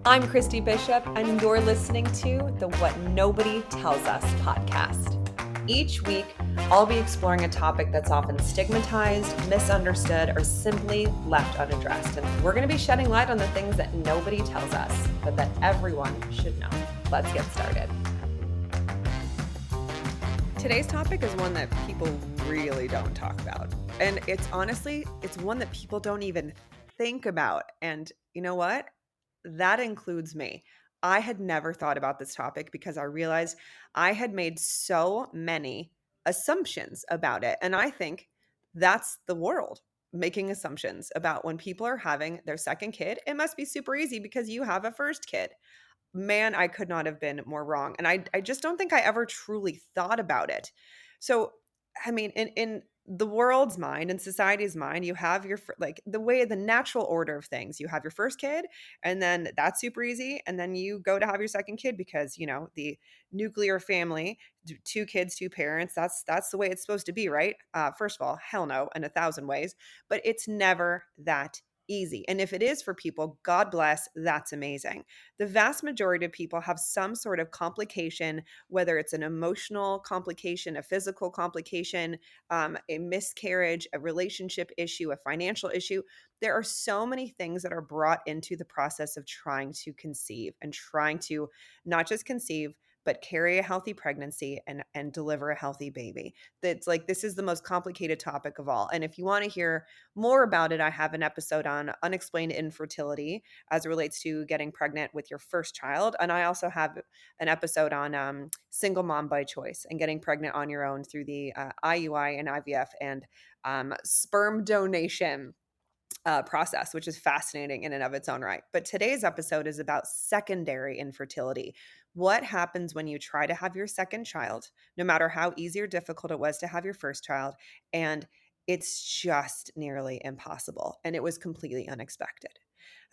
I'm Christy Bishop, and you're listening to the What Nobody Tells Us podcast. Each week, I'll be exploring a topic that's often stigmatized, misunderstood, or simply left unaddressed. And we're going to be shedding light on the things that nobody tells us, but that everyone should know. Let's get started. Today's topic is one that people really don't talk about. And it's one that people don't even think about. And you know what? That includes me. I had never thought about this topic because I realized I had made so many assumptions about it. And I think that's the world, making assumptions about when people are having their second kid. It must be super easy because you have a first kid. Man, I could not have been more wrong. And I just don't think I ever truly thought about it. So, I mean, in the world's mind and society's mind, you have the natural order of things. You have your first kid, and then that's super easy. And then you go to have your second kid because, the nuclear family, two kids, two parents, that's the way it's supposed to be, right? First of all, hell no, in 1,000 ways, but it's never that easy. And if it is for people, God bless, that's amazing. The vast majority of people have some sort of complication, whether it's an emotional complication, a physical complication, a miscarriage, a relationship issue, a financial issue. There are so many things that are brought into the process of trying to conceive and trying to not just conceive, but carry a healthy pregnancy and deliver a healthy baby. That's like, this is the most complicated topic of all. And if you want to hear more about it, I have an episode on unexplained infertility as it relates to getting pregnant with your first child. And I also have an episode on single mom by choice and getting pregnant on your own through the IUI and IVF and sperm donation process, which is fascinating in and of its own right. But today's episode is about secondary infertility. What happens when you try to have your second child, no matter how easy or difficult it was to have your first child, and it's just nearly impossible. And it was completely unexpected.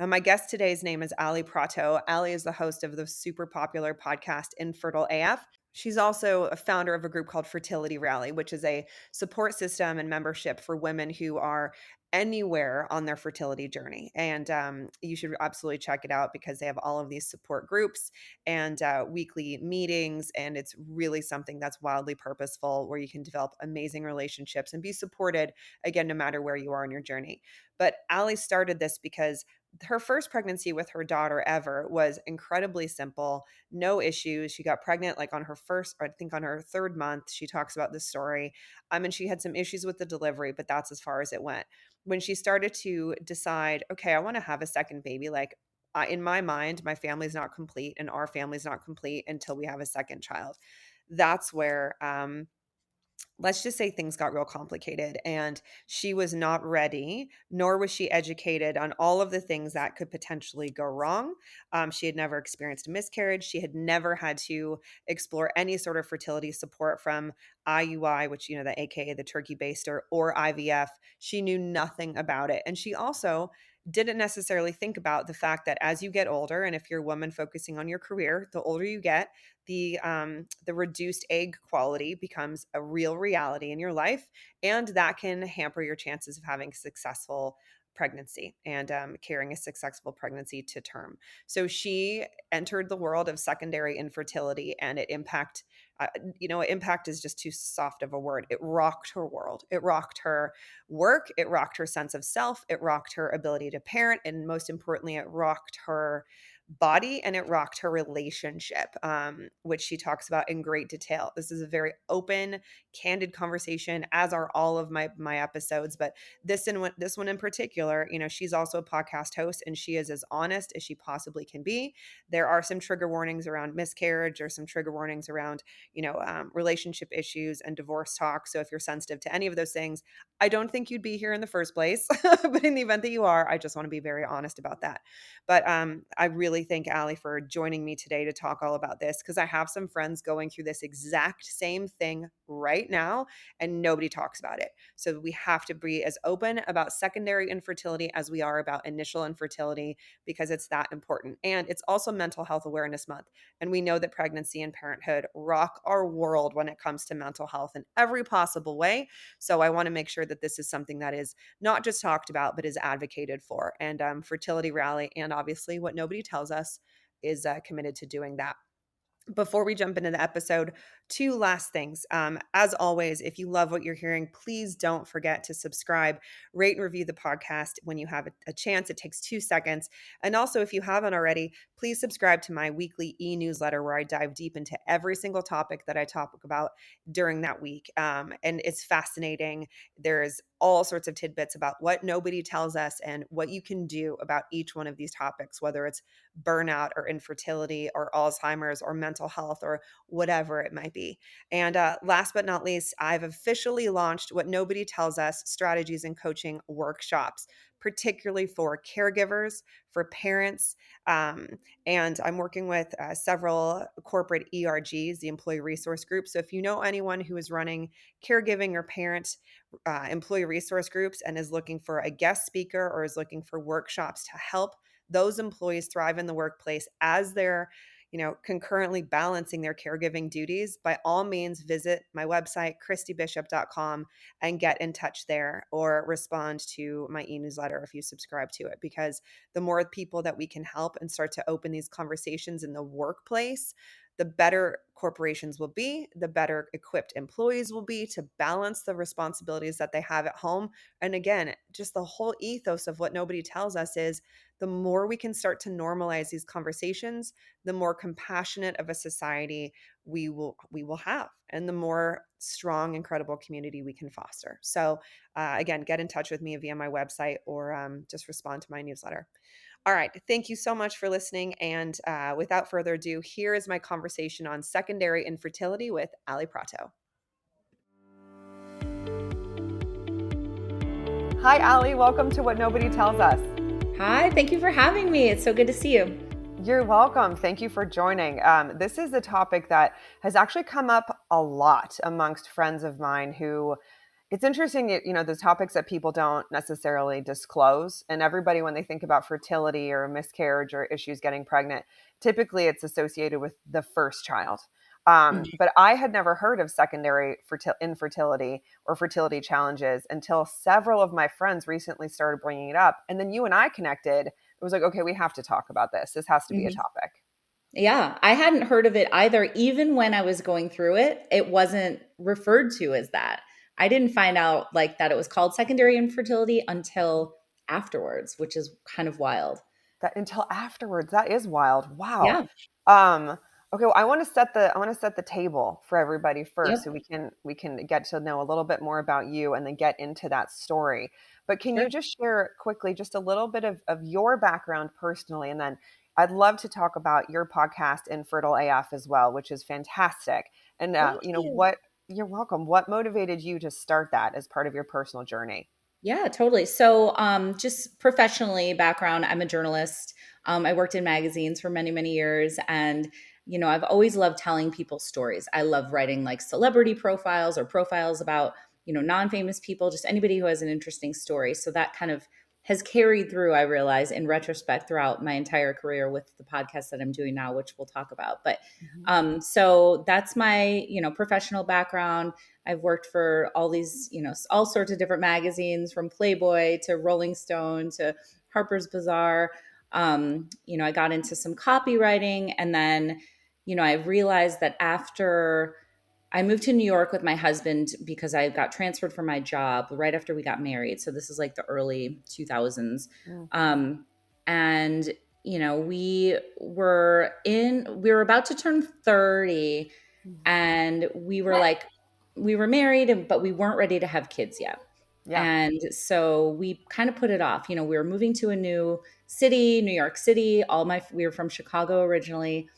My guest today's name is Ali Prato. Ali is the host of the super popular podcast Infertile AF. She's also a founder of a group called Fertility Rally, which is a support system and membership for women who are anywhere on their fertility journey. And you should absolutely check it out because they have all of these support groups and weekly meetings. And it's really something that's wildly purposeful where you can develop amazing relationships and be supported, again, no matter where you are in your journey. But Ali started this because her first pregnancy with her daughter ever was incredibly simple, no issues. She got pregnant like on her first, or I think on her third month. She talks about this story. And she had some issues with the delivery, but that's as far as it went. When she started to decide, okay, I want to have a second baby, like in my mind, my family's not complete and our family's not complete until we have a second child. That's where let's just say things got real complicated and she was not ready, nor was she educated on all of the things that could potentially go wrong. She had never experienced a miscarriage. She had never had to explore any sort of fertility support from IUI, which, the AKA the turkey baster, or IVF. She knew nothing about it. And she also didn't necessarily think about the fact that as you get older, and if you're a woman focusing on your career, the older you get, the reduced egg quality becomes a real reality in your life, and that can hamper your chances of having a successful pregnancy and carrying a successful pregnancy to term. So she entered the world of secondary infertility, and impact is just too soft of a word. It rocked her world. It rocked her work. It rocked her sense of self. It rocked her ability to parent, and most importantly, it rocked her body and it rocked her relationship, which she talks about in great detail. This is a very open, candid conversation, as are all of my episodes. But this one in particular, she's also a podcast host, and she is as honest as she possibly can be. There are some trigger warnings around miscarriage, or some trigger warnings around, relationship issues and divorce talk. So if you're sensitive to any of those things, I don't think you'd be here in the first place. But in the event that you are, I just want to be very honest about that. But I really thank Ali for joining me today to talk all about this, because I have some friends going through this exact same thing right now, and nobody talks about it. So we have to be as open about secondary infertility as we are about initial infertility, because it's that important. And it's also Mental Health Awareness Month. And we know that pregnancy and parenthood rock our world when it comes to mental health in every possible way. So I want to make sure that this is something that is not just talked about, but is advocated for. And Fertility Rally, and obviously What Nobody Tells Us, is committed to doing that. Before we jump into the episode, two last things. As always, if you love what you're hearing, please don't forget to subscribe, rate, and review the podcast when you have a chance. It takes 2 seconds. And also, if you haven't already, please subscribe to my weekly e-newsletter where I dive deep into every single topic that I talk about during that week. And it's fascinating. There's all sorts of tidbits about what nobody tells us and what you can do about each one of these topics, whether it's burnout or infertility or Alzheimer's or mental health or whatever it might be. And last but not least, I've officially launched What Nobody Tells Us strategies and coaching workshops, particularly for caregivers, for parents. And I'm working with several corporate ERGs, the employee resource groups. So if you know anyone who is running caregiving or parent employee resource groups and is looking for a guest speaker or is looking for workshops to help those employees thrive in the workplace as they're concurrently balancing their caregiving duties, by all means visit my website christybishop.com and get in touch there, or respond to my e-newsletter if you subscribe to it, because the more people that we can help and start to open these conversations in the workplace, the better corporations will be, the better equipped employees will be to balance the responsibilities that they have at home. And again, just the whole ethos of What Nobody Tells Us is the more we can start to normalize these conversations, the more compassionate of a society we will have, and the more strong, incredible community we can foster. So again, get in touch with me via my website, or just respond to my newsletter. All right. Thank you so much for listening. And without further ado, here is my conversation on secondary infertility with Ali Prato. Hi, Ali. Welcome to What Nobody Tells Us. Hi, thank you for having me. It's so good to see you. You're welcome. Thank you for joining. This is a topic that has actually come up a lot amongst friends of mine who, it's interesting, the topics that people don't necessarily disclose. And everybody, when they think about fertility or miscarriage or issues getting pregnant, typically it's associated with the first child. But I had never heard of secondary infertility or fertility challenges until several of my friends recently started bringing it up. And then you and I connected. It was like, okay, we have to talk about this. This has to be a topic. Yeah, I hadn't heard of it either. Even when I was going through it, it wasn't referred to as that. I didn't find out like that it was called secondary infertility until afterwards, which is kind of wild. That until afterwards, that is wild. Wow. Yeah. Okay, well, I want to set the table for everybody first, so Yep. we can get to know a little bit more about you and then get into that story. But can you Sure. just share quickly just a little bit of your background personally, and then I'd love to talk about your podcast, Infertile AF, as well, which is fantastic. And Thank you. what you're welcome. What motivated you to start that as part of your personal journey? Yeah, totally. So, just professionally, background, I'm a journalist. I worked in magazines for many, many years. And, I've always loved telling people stories. I love writing like celebrity profiles or profiles about, non famous people, just anybody who has an interesting story. So that kind of has carried through, I realize, in retrospect, throughout my entire career with the podcast that I'm doing now, which we'll talk about. But Mhm. so that's my, professional background. I've worked for all these, all sorts of different magazines, from Playboy to Rolling Stone to Harper's Bazaar. I got into some copywriting, and then, I realized that after I moved to New York with my husband because I got transferred from my job right after we got married. So this is like the early 2000s. Mm, And, we were about to turn 30, mhm. and we were married, but we weren't ready to have kids yet. Yeah. And so we kind of put it off. We were moving to a new city, New York City. We were from Chicago originally.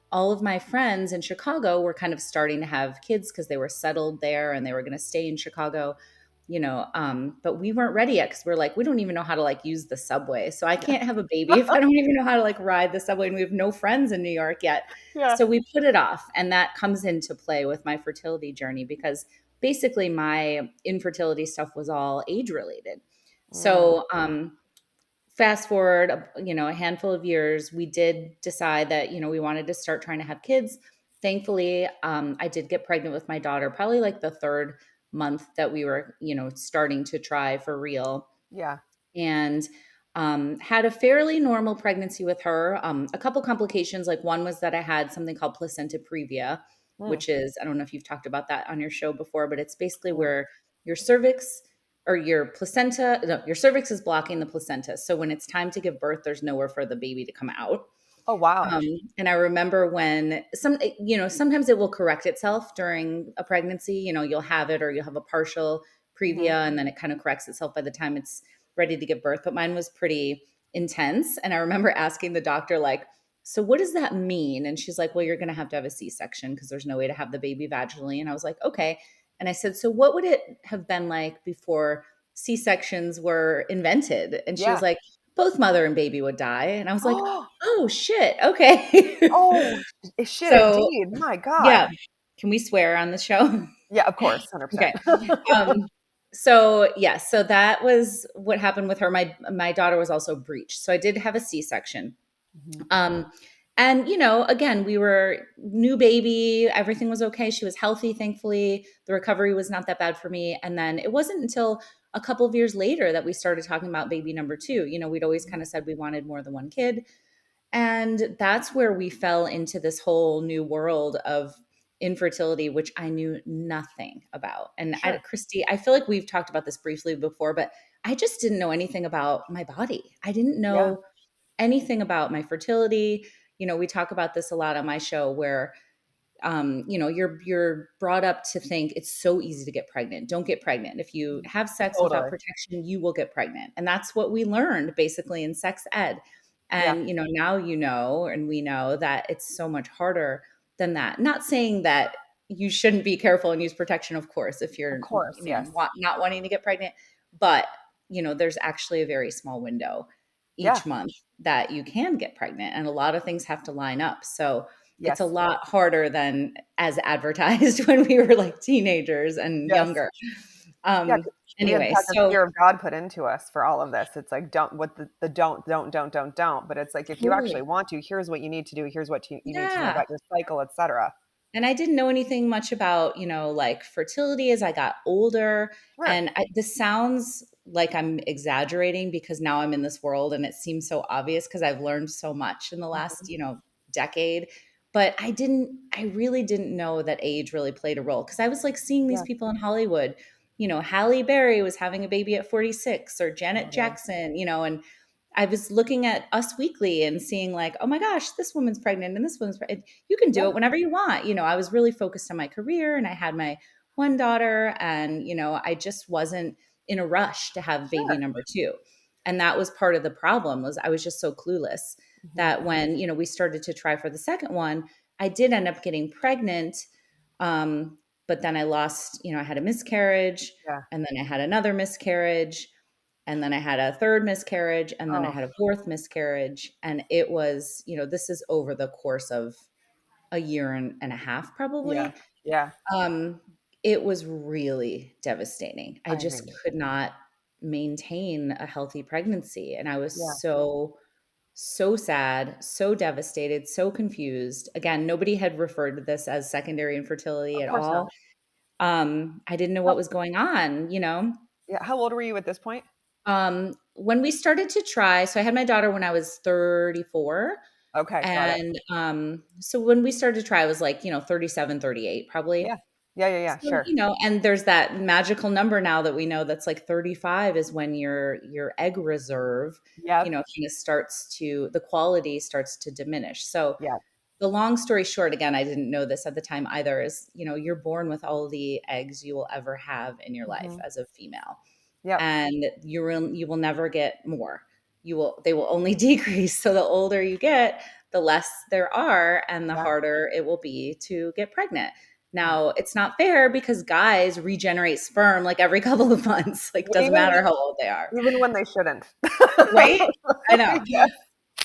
All of my friends in Chicago were kind of starting to have kids because they were settled there and they were going to stay in Chicago, but we weren't ready yet because we're like, we don't even know how to like use the subway. So I can't have a baby if I don't even know how to like ride the subway, and we have no friends in New York yet. Yeah. So we put it off. And that comes into play with my fertility journey, because basically my infertility stuff was all age related. Mm, So fast forward, a handful of years, we did decide that, we wanted to start trying to have kids. Thankfully, I did get pregnant with my daughter, probably like the third month that we were, starting to try for real, Yeah. and had a fairly normal pregnancy with her. A couple complications, like one was that I had something called placenta previa, Mm, which is, I don't know if you've talked about that on your show before, but it's basically mm. where your cervix or your placenta, no, your cervix is blocking the placenta. So when it's time to give birth, there's nowhere for the baby to come out. Oh, wow. And I remember when sometimes it will correct itself during a pregnancy. You'll have it or you'll have a partial Hmm. previa and then it kind of corrects itself by the time it's ready to give birth. But mine was pretty intense. And I remember asking the doctor, like, so what does that mean? And she's like, well, you're going to have a C-section because there's no way to have the baby vaginally. And I was like, okay. And I said, so what would it have been like before C-sections were invented? And she was Yeah. like, both mother and baby would die. And I was like, Oh, oh shit, okay. oh, shit, So, indeed. My God. yeah. Can we swear on the show? Yeah, of course, 100%. Okay. Um, so yeah, so that was what happened with her. My daughter was also breech. So I did have a C-section. Mhm. Um, and again, we were new baby, everything was okay. She was healthy, thankfully. The recovery was not that bad for me. And then it wasn't until a couple of years later that we started talking about baby number two. We'd always kind of said we wanted more than one kid. And that's where we fell into this whole new world of infertility, which I knew nothing about. And Sure. Christy, I feel like we've talked about this briefly before, but I just didn't know anything about my body. I didn't Yeah. know anything about my fertility. We talk about this a lot on my show where you're brought up to think it's so easy to get pregnant. Don't get pregnant. If you have sex without Totally. protection, you will get pregnant. And that's what we learned basically in sex ed. Yeah. And now and we know that it's so much harder than that. Not saying that you shouldn't be careful and use protection, of course, if Of you're course. Yes. not wanting to get pregnant, but there's actually a very small window Yeah. each month that you can get pregnant and a lot of things have to line up. So it's a Yes. lot harder than as advertised when we were like teenagers and Yes. younger. Yeah. Um, We have anyway, had the so fear of God put into us for all of this. It's like, don't, what the don't. But it's like, if you actually totally. want to, here's what you need to do. Here's what you need to know Yeah. about your cycle, etc. And I didn't know anything much about, like fertility as I got older. Sure. And this sounds like I'm exaggerating because now I'm in this world and it seems so obvious because I've learned so much in the last, Mhm. decade. But I really didn't know that age really played a role because I was like seeing these Yeah. people in Hollywood. Halle Berry was having a baby at 46 or Janet Totally. Jackson, and I was looking at Us Weekly and seeing like, oh my gosh, this woman's pregnant and this woman's pregnant. You can do Yeah. it whenever you want. I was really focused on my career and I had my one daughter and, I just wasn't in a rush to have baby Sure. number two. And that was part of the problem was I was just so clueless Hmm. that when, we started to try for the second one, I did end up getting pregnant. But then I lost, I had a miscarriage Yeah. and then I had another miscarriage and then I had a third miscarriage and then I Oh, had a fourth miscarriage and it was this is over the course of a year and a half yeah. probably. Yeah. um it was really devastating. I I just mean, could not maintain a healthy pregnancy and I was yeah. so sad, so devastated, so confused. Again, nobody had referred to this as secondary infertility Of at course all. not. I didn't know what How, was going on. yeah. How old were you at this point? When we started to try, so I had my daughter when I was 34. Okay. Got it. And so when we started to try, I was like, 37, 38, probably. Yeah. Yeah. Yeah. Yeah. So, Sure. and there's that magical number now that we know that's like 35 is when your egg reserve, Yep. kind of the quality starts to diminish. So Yeah. the long story short, again, I didn't know this at the time either, is, you're born with all the eggs you will ever have in your life Hmm. as a female Yep. and you will never get more. They will only decrease. So the older you get, the less there are and the Yeah. harder it will be to get pregnant. Yeah. Now, it's not fair because guys regenerate sperm like every couple of months. Like doesn't Even matter how old they are. even when they shouldn't. Right? I know. Yeah.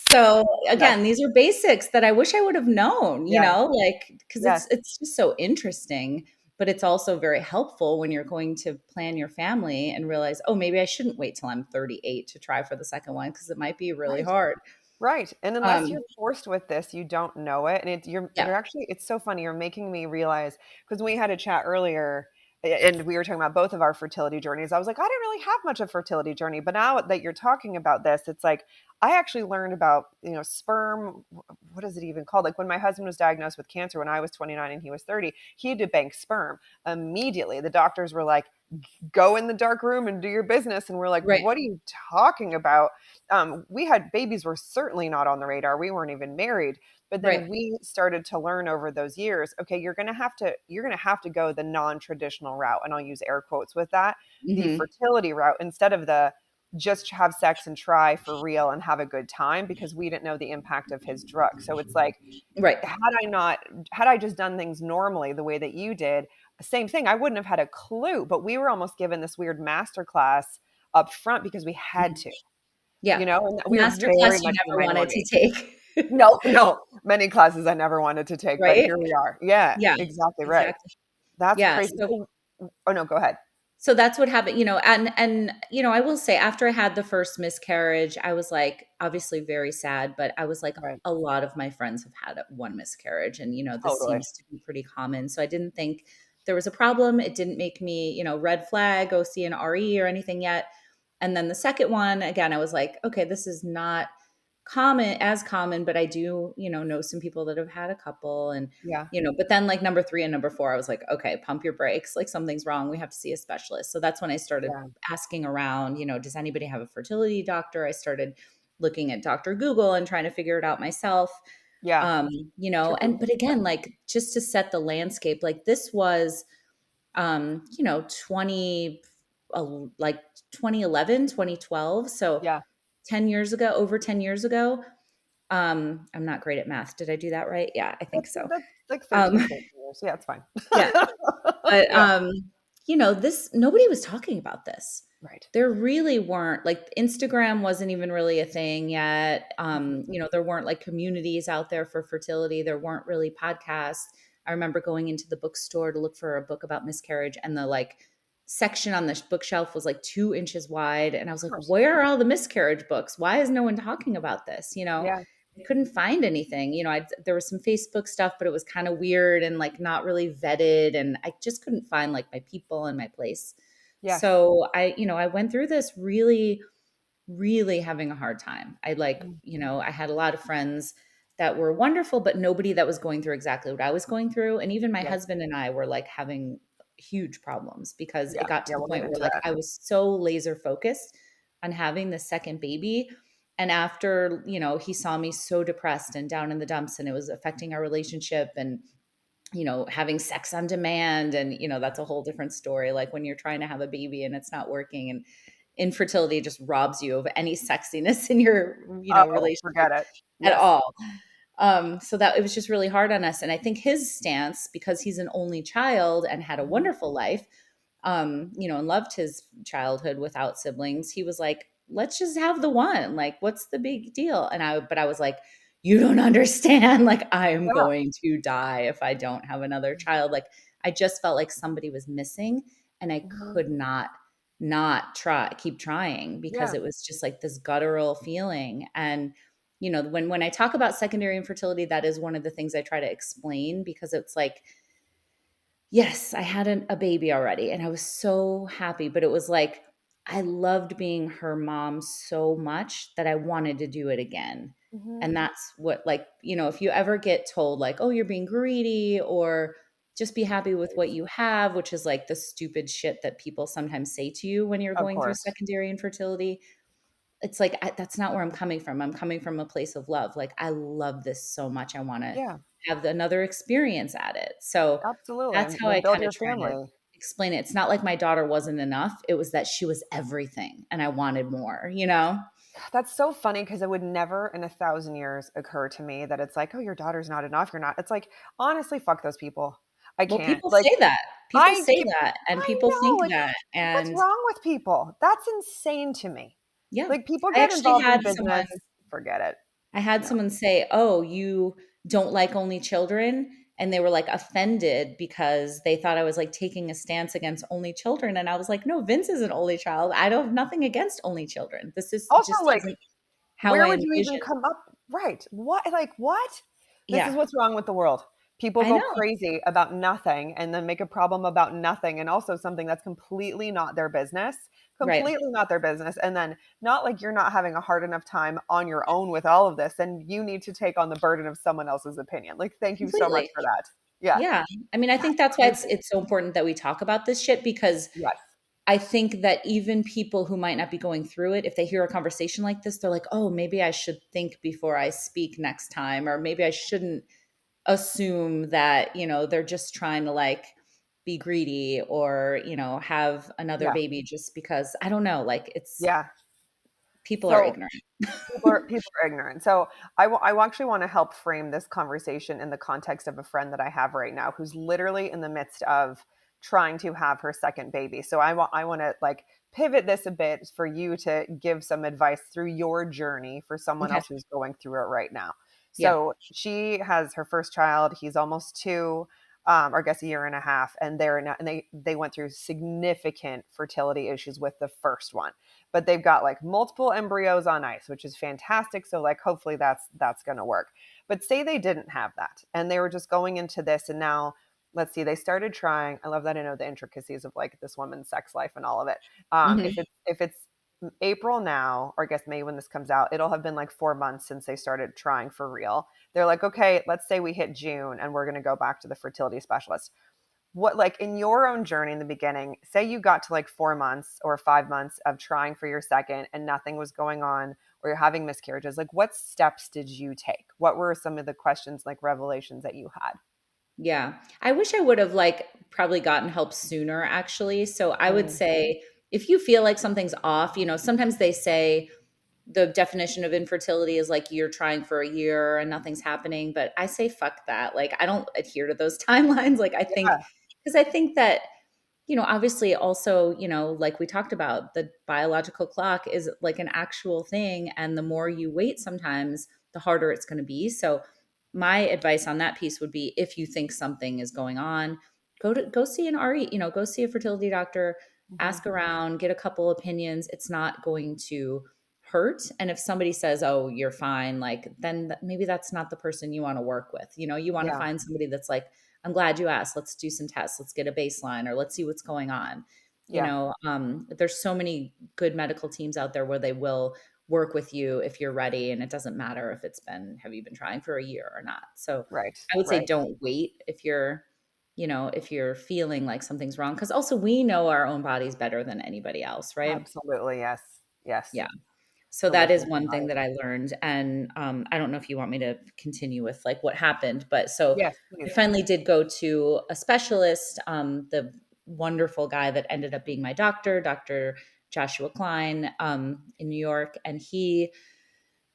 So Yes. again, these are basics that I wish I would have known, Yeah. like because Yes. it's just so interesting, but it's also very helpful when you're going to plan your family and realize, oh, maybe I shouldn't wait till I'm 38 to try for the second one because it might be really Right. hard. Right, and unless Um, you're forced with this, you don't know it, and yeah, you're actually it's so funny, you're making me realize because we had a chat earlier, and we were talking about both of our fertility journeys. I was like, "I didn't really have much of a fertility journey," but now that you're talking about this, it's like, I actually learned about, sperm what is it even called? Like, when my husband was diagnosed with cancer when I was 29 and he was 30, he had to bank sperm. Immediately, the doctors were like, "Go in the dark room and do your business," and we're like, right, "What are you talking about?" We had babies were certainly not on the radar. We weren't even married. But right. then we started to learn over those years, okay, you're going to have to go the non-traditional route, and I'll use air quotes with that, the Hmm. fertility route instead of the just have sex and try for real and have a good time because we didn't know the impact of his drug. So it's like Right. had I just done things normally the way that you did, same thing, I wouldn't have had a clue, but we were almost given this weird master class up front because we had to. Yeah. And The we were master class very you much in the never wanted to minority. take. No, no, many classes I never wanted to take, but Right? here we are. Yeah, Yeah, exactly right. exactly. That's Yeah, crazy. so Oh, no, go ahead. that's what happened, and I will say after I had the first miscarriage, I was like obviously very sad, but I was like Right. a lot of my friends have had one miscarriage and this Totally. seems to be pretty common. So I didn't think there was a problem. It didn't make me, red flag, go see an RE or anything yet. And then the second one, again, I was like, okay, this is not common, but I do, know some people that have had a couple and Yeah. but then like number 3 and number 4, I was like, okay, pump your brakes. Like something's wrong. We have to see a specialist. So that's when I started Yeah. asking around, does anybody have a fertility doctor? I started looking at Dr. Google and trying to figure it out myself. Yeah. But again, like just to set the landscape, like this was, 20, like 2011, 2012. So Yeah. 10 years ago, over 10 years ago. I'm not great at math. Did I do that right? Yeah, I think so. That's like Um, 13, 14 years. Yeah, it's fine. yeah, but Yeah. this nobody was talking about this. Right. There really weren't, like Instagram wasn't even really a thing yet. Mhm. There weren't like communities out there for fertility. There weren't really podcasts. I remember going into the bookstore to look for a book about miscarriage, and the like section on the bookshelf was like 2 inches wide. And I was Of like, course. where are all the miscarriage books? Why is no one talking about this? Yeah. I couldn't find anything. There was some Facebook stuff, but it was kind of weird and like not really vetted. And I just couldn't find like my people and my place. Yes. So I went through this really, really having a hard time. Mhm. I had a lot of friends that were wonderful, but nobody that was going through exactly what I was going through. And even my Yes. husband and I were like having huge problems because it Yeah. got to Yeah. the We'll get point where into like that. I was so laser focused on having the second baby. And after, he saw me so depressed and down in the dumps and it was affecting our relationship and having sex on demand. And, that's a whole different story. Like when you're trying to have a baby and it's not working and infertility just robs you of any sexiness in your, Oh, relationship forget it. at Yes. all. So that it was just really hard on us. And I think his stance, because he's an only child and had a Mhm. wonderful life, and loved his childhood without siblings, he was like, let's just have the one. Like, what's the big deal? But I was like, you don't understand. Like, I am Yeah. going to die if I don't have another child. Like, I just felt like somebody was missing and I Mhm. could not keep trying because Yeah. it was just like this guttural feeling. And when I talk about secondary infertility, that is one of the things I try to explain because it's like, yes, I had a baby already and I was so happy, but it was like I loved being her mom so much that I wanted to do it again. Mhm. And that's what, like, if you ever get told like, "Oh, you're being greedy," or just be happy with what you have, which is like the stupid shit that people sometimes say to you when you're Of going through course. secondary infertility. It's like that's not where I'm coming from. I'm coming from a place of love. Like I love this so much. I want to Yeah. have another experience at it. So Absolutely. that's And how then I build kind of your try to family. explain it. It's not like my daughter wasn't enough. It was that she was everything and I wanted more. That's so funny because it would never in 1,000 years occur to me that it's like, oh, your daughter's not enough. You're not. It's like, honestly, fuck those people. I Well, can't. people Like, say that. People I, say that and I people know. think Like, that. what's And wrong with people? That's insane to me. yeah, Like, people I get actually involved in had someone business. Forget it. I had No. someone say, "Oh, you don't like only children?" And they were like offended because they thought I was like taking a stance against only children. And I was like, "No, Vince is an only child. I don't have nothing against only children. This is Also, just like, isn't." how Where I would you even envision. come up right. What like, what? This is Yeah, what's wrong with the world. People I go know. crazy about nothing and then make a problem about nothing and also something that's Right. completely not their business, and then not like you're not having a hard enough time on your own with all of this, and you need to take on the burden of someone else's opinion. Like, thank you so much Completely. for that. Yeah. Yeah. I mean, I think that's why Crazy. it's so important that we talk about this shit, because Yes. I think that even people who might not be going through it, if they hear a conversation like this, they're like, "Oh, maybe I should think before I speak next time, or maybe I shouldn't assume that, they're just trying to like be greedy or, have another Yeah. baby just because." I don't know, like it's Yeah. people are So ignorant. people are ignorant. So I actually want to help frame this conversation in the context of a friend that I have right now who's literally in the midst of trying to have her second baby. So I want to like pivot this a bit for you to give some advice through your journey for someone Okay. else who's going through it right now. Yeah. So she has her first child. He's almost two, or I guess a year and a half, and they went through significant fertility issues with the first one, but they've got like multiple embryos on ice, which is fantastic. So like hopefully that's going to work. But say they didn't have that and they were just going into this, and now let's see, they started trying. I love that I know the intricacies of like this woman's sex life and all of it. Hmm. If it's April now, or I guess May when this comes out, it'll have been like 4 months since they started trying for real. They're like, okay, let's say we hit June and we're going to go back to the fertility specialist. What, like in your own journey in the beginning, say you got to like 4 months or 5 months of trying for your second and nothing was going on, or you're having miscarriages, like what steps did you take? What were some of the questions, like revelations that you had? Yeah. I wish I would have like probably gotten help sooner actually. So I would Mm, say if you feel like something's off, sometimes they say the definition of infertility is like you're trying for a year and nothing's happening, but I say fuck that. Like I don't adhere to those timelines. Like I think, yeah, because I think that, obviously also, like we talked about, the biological clock is like an actual thing. And the more you wait, sometimes the harder it's going to be. So my advice on that piece would be, if you think something is going on, go see an RE, go see a fertility doctor, hmm, ask around, get a couple opinions. It's not going to hurt. And if somebody says, "Oh, you're fine," like then maybe that's not the person you want to work with. You want to yeah, find somebody that's like, "I'm glad you asked. Let's do some tests. Let's get a baseline, or let's see what's going on." yeah, There's so many good medical teams out there where they will work with you if you're ready, and it doesn't matter if have you been trying for a year or not. So right, I would say right, don't wait if you're feeling like something's wrong, because also we know our own bodies better than anybody else, right? absolutely, yes, yes, Yeah. So to that is listen to one thing body. that I learned, and I don't know if you want me to continue with like what happened, but so Yes, I please. finally did go to a specialist, the wonderful guy that ended up being my doctor, Dr. Joshua Klein, in New York, and he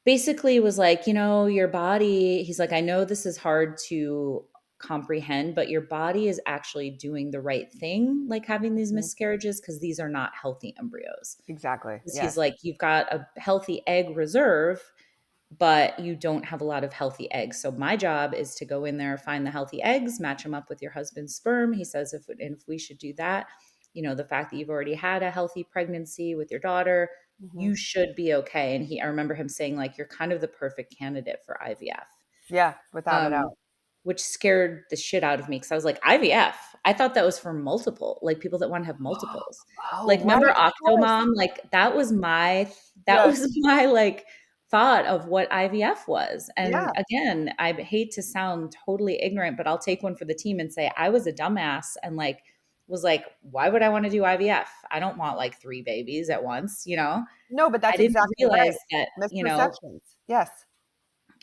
basically was like, your body, he's like, I know this is hard to comprehend, but your body is actually doing the right thing, like having these Mhm. miscarriages, because these are not healthy embryos. Exactly, 'Cause he's yes. like, you've got a healthy egg reserve, but you don't have a lot of healthy eggs. So my job is to go in there, find the healthy eggs, match them up with your husband's sperm. He says, if we should do that, the fact that you've already had a healthy pregnancy with your daughter, Hmm. you should be okay. And I remember him saying like, you're kind of the perfect candidate for IVF. Yeah, without a Um, doubt. which scared the shit out of me, because I was like, IVF. I thought that was for multiple, like people that want to have multiples. Oh, Like, remember right, of course. Octomom? Like that Yes, was my like thought of what IVF was. And yeah. again, I hate to sound totally ignorant, but I'll take one for the team and say I was a dumbass and like was like, why would I want to do IVF? I don't want like three babies at once. No, but I that's didn't exactly right. realize that, Misperceptions. Yes.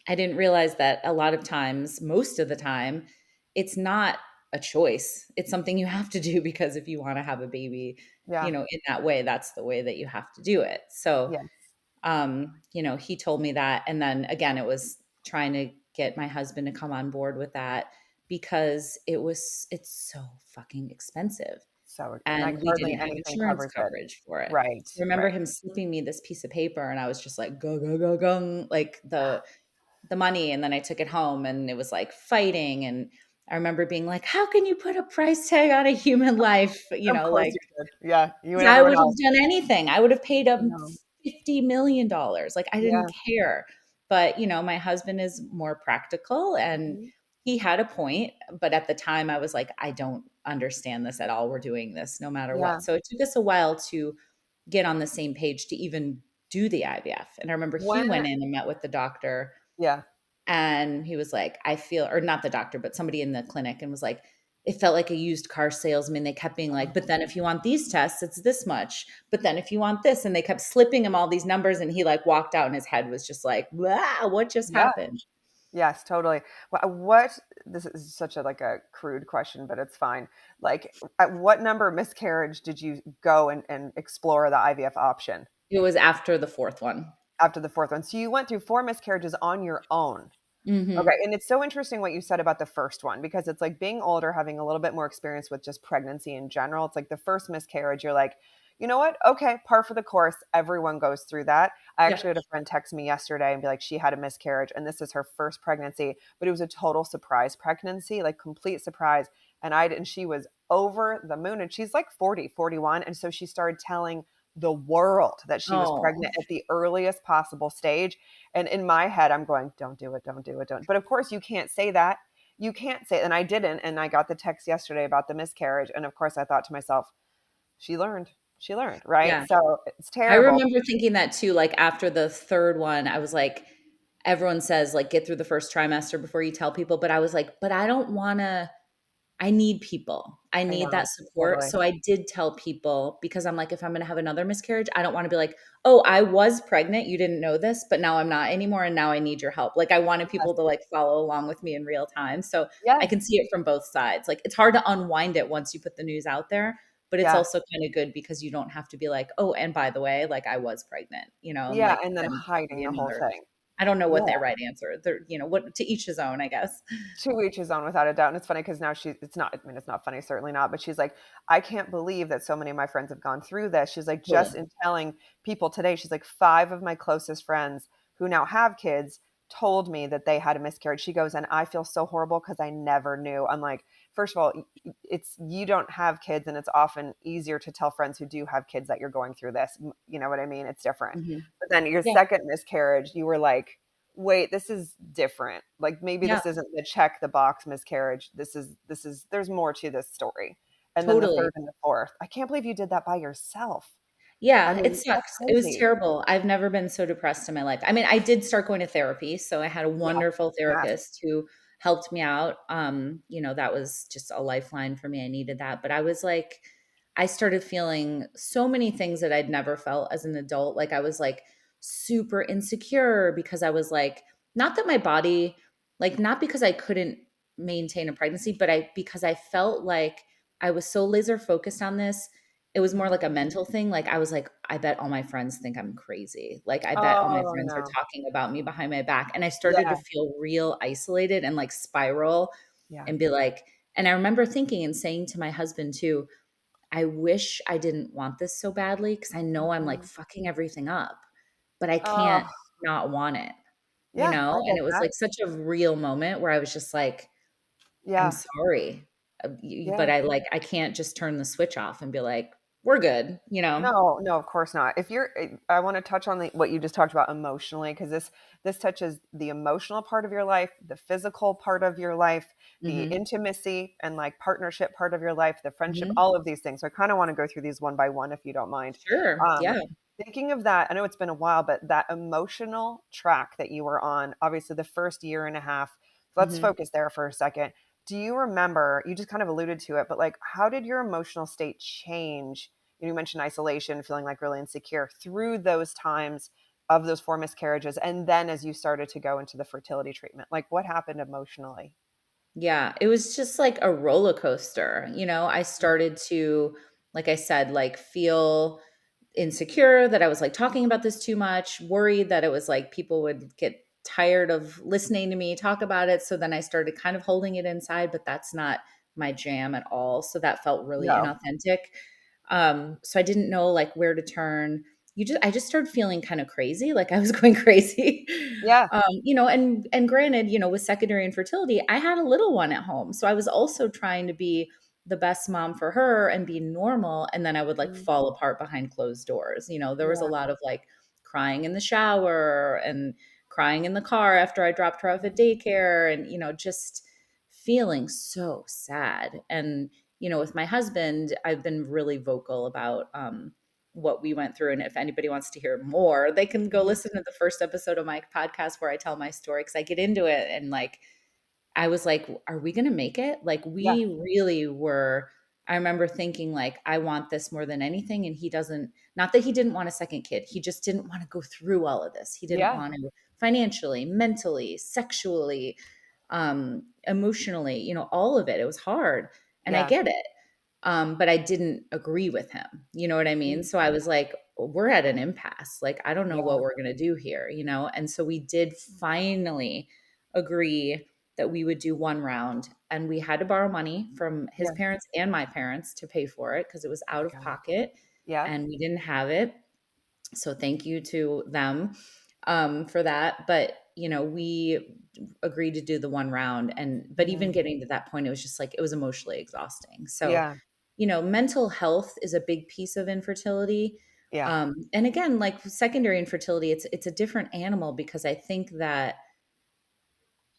I didn't realize that a lot of times, most of the time, it's not a choice. It's something you have to do, because if you want to have a baby, Yeah. in that way, that's the way that you have to do it. So, Yes. he told me that. And then again, it was trying to get my husband to come on board with that, because it's so fucking expensive. So, and And like we hardly didn't have anything insurance covers it. coverage for it. Right. So I remember Right. him slipping me this piece of paper, and I was just like, go, go, go, go, like the money, and then I took it home, and it was like fighting. And I remember being like, how can you put a price tag on a human life? Of course Like, you did. Yeah. You and I everyone would have else. done anything. I would have paid I a know. $50 million. Like I didn't Yeah. care. But, my husband is more practical and Mhm. he had a point. But at the time, I was like, I don't understand this at all. We're doing this no matter Yeah. what. So it took us a while to get on the same page to even do the IVF. And I remember he When went in and met with the doctor yeah. and he was like, I feel, or not the doctor, but somebody in the clinic and was like, it felt like a used car salesman. They kept being like, but then if you want these tests, it's this much. But then if you want this, and they kept slipping him all these numbers, and he like walked out and his head was just like, wow, what just Yeah. happened? Yes, totally. What this is such a like a crude question, but it's fine. Like, at what number miscarriage did you go and explore the IVF option It was after the fourth one. after the fourth one? So you went through four miscarriages on your own. Okay, Hmm. and it's so interesting what you said about the first one because it's like being older, having a little bit more experience with just pregnancy in general. It's like the first miscarriage, you're like, you know what? Okay, par for the course. Everyone goes through that. I Yeah. actually had a friend text me yesterday and be like, she had a miscarriage and this is her first pregnancy, but it was a total surprise pregnancy, like complete surprise. And she was over the moon and she's like 40, 41. And so she started telling the world that she was Oh, pregnant at the earliest possible stage. And in my head, I'm going, don't do it, don't do it, don't. But of course, you can't say that. You can't say it. And I didn't. And I got the text yesterday about the miscarriage. And of course, I thought to myself, she learned. She learned, right? yeah. So it's I terrible. remember thinking that too. Like after the third one, I was like, everyone says, like, get through the first trimester before you tell people. But I was like, but I don't want to. I need people. I I need that know. support. Totally. So I did tell people because I'm like, if I'm going to have another miscarriage, I don't want to be like, oh, I was pregnant. You didn't know this, but now I'm not anymore. And now I need your help. Like I wanted Yes. people to like follow along with me in real time. So I Yes. can see it from both sides. Like it's hard to unwind it once you put the news out there, but it's Yeah. also kind of good because you don't have to be like, oh, and by the way, like I was pregnant, and Yeah. like And then then hiding be the whole another. thing. I don't know Yeah. what their right answer. They're, what to each his own, I guess. To each his own, without a doubt. And it's funny because now it's not, I mean, it's not funny, certainly not, but she's like, I can't believe that so many of my friends have gone through this. She's like, just Totally. in telling people today, she's like, five of my closest friends who now have kids told me that they had a miscarriage. She goes, and I feel so horrible because I never knew. I'm like, first of all, it's you don't have kids, and it's often easier to tell friends who do have kids that you're going through this. You know what I mean? It's different. Hmm. But then your Yeah. second miscarriage, you were like, wait, this is different. Like maybe Yeah. this isn't the check the box miscarriage. There's more to this story. And then the third Totally. and the fourth. I can't believe you did that by yourself. I Yeah, it mean, that's sucks. It was crazy. terrible. I've never been so depressed in my life. I mean, I did start going to therapy, so I had a Yeah. wonderful Yes. therapist who helped me out. That was just a lifeline for me. I needed that. But I was like, I started feeling so many things that I'd never felt as an adult. Like I was like super insecure because I was like, not that my body, like not because I couldn't maintain a pregnancy, but I because I felt like I was so laser focused on this. It was more Mhm. like a mental thing. Like I was like, I bet all my friends think I'm crazy. Like I bet all my Oh friends are no. talking about me behind my back. And I started to Yeah. feel real isolated and like spiral Yeah. and be like, and I remember thinking and saying to my husband too, I wish I didn't want this so badly because I know I'm like Mhm. fucking everything up, but I Oh, can't not want it, yeah, I And get it was that. like such a real moment where I was just like, I'm Yeah. sorry. But Yeah. I can't just turn the switch off and be like, we're good. No, no, of course not. If you're, I want to touch on what you just talked about emotionally, because this touches the emotional part of your life, the physical part of your life, the Mhm. intimacy and like partnership part of your life, the friendship, Mhm. all of these things. So I kind of want to go through these one by one, if you don't mind. Sure. Um, Yeah. Thinking of that, I know it's been a while, but that emotional track that you were on, obviously the first year and a half. Let's Mhm. focus there for a second. Do you remember? You just kind of alluded to it, but like, how did your emotional state change? You mentioned isolation, feeling like really insecure through those times of those four miscarriages. And then as you started to go into the fertility treatment, like what happened emotionally? Yeah, it was just like a roller coaster. I started to, like I said, like feel insecure that I was like talking about this too much, worried that it was like people would get tired of listening to me talk about it. So then I started kind of holding it inside, but that's not my jam at all. So that felt really No. inauthentic. So I didn't know like where to turn. I just started feeling kind of crazy, like I was going crazy. Yeah. And granted, with secondary infertility, I had a little one at home. So I was also trying to be the best mom for her and be normal. And then I would like Mhm. fall apart behind closed doors. There was a Yeah. lot of like crying in the shower and crying in the car after I dropped her off at daycare and, just feeling so sad. And, with my husband, I've been really vocal about what we went through. And if anybody wants to hear more, they can go Mhm. listen to the first episode of my podcast where I tell my story because I get into it. And like, I was like, are we going to make it? Like, Yeah. we really were. I remember thinking, like, I want this more than anything. And he doesn't, not that he didn't want a second kid, he just didn't want to go through all of this. He didn't Yeah. want to financially, mentally, sexually, emotionally, all of it. It was hard. And I Yeah. get it. But I didn't agree with him. You know what I mean? Mhm. So I was like, we're at an impasse. Like, I don't know Yeah. what we're going to do here. And so we did finally agree that we would do one round. And we had to borrow money from his Yeah. parents and my parents to pay for it because it was Oh out my of God. pocket Yeah. and we didn't have it. So thank you to them for that. But we agreed to do the one round, but even Mhm. getting to that point, it was just like it was emotionally exhausting. So Yeah. mental health is a big piece of infertility. Yeah. And again, like secondary infertility, it's a different animal because I think that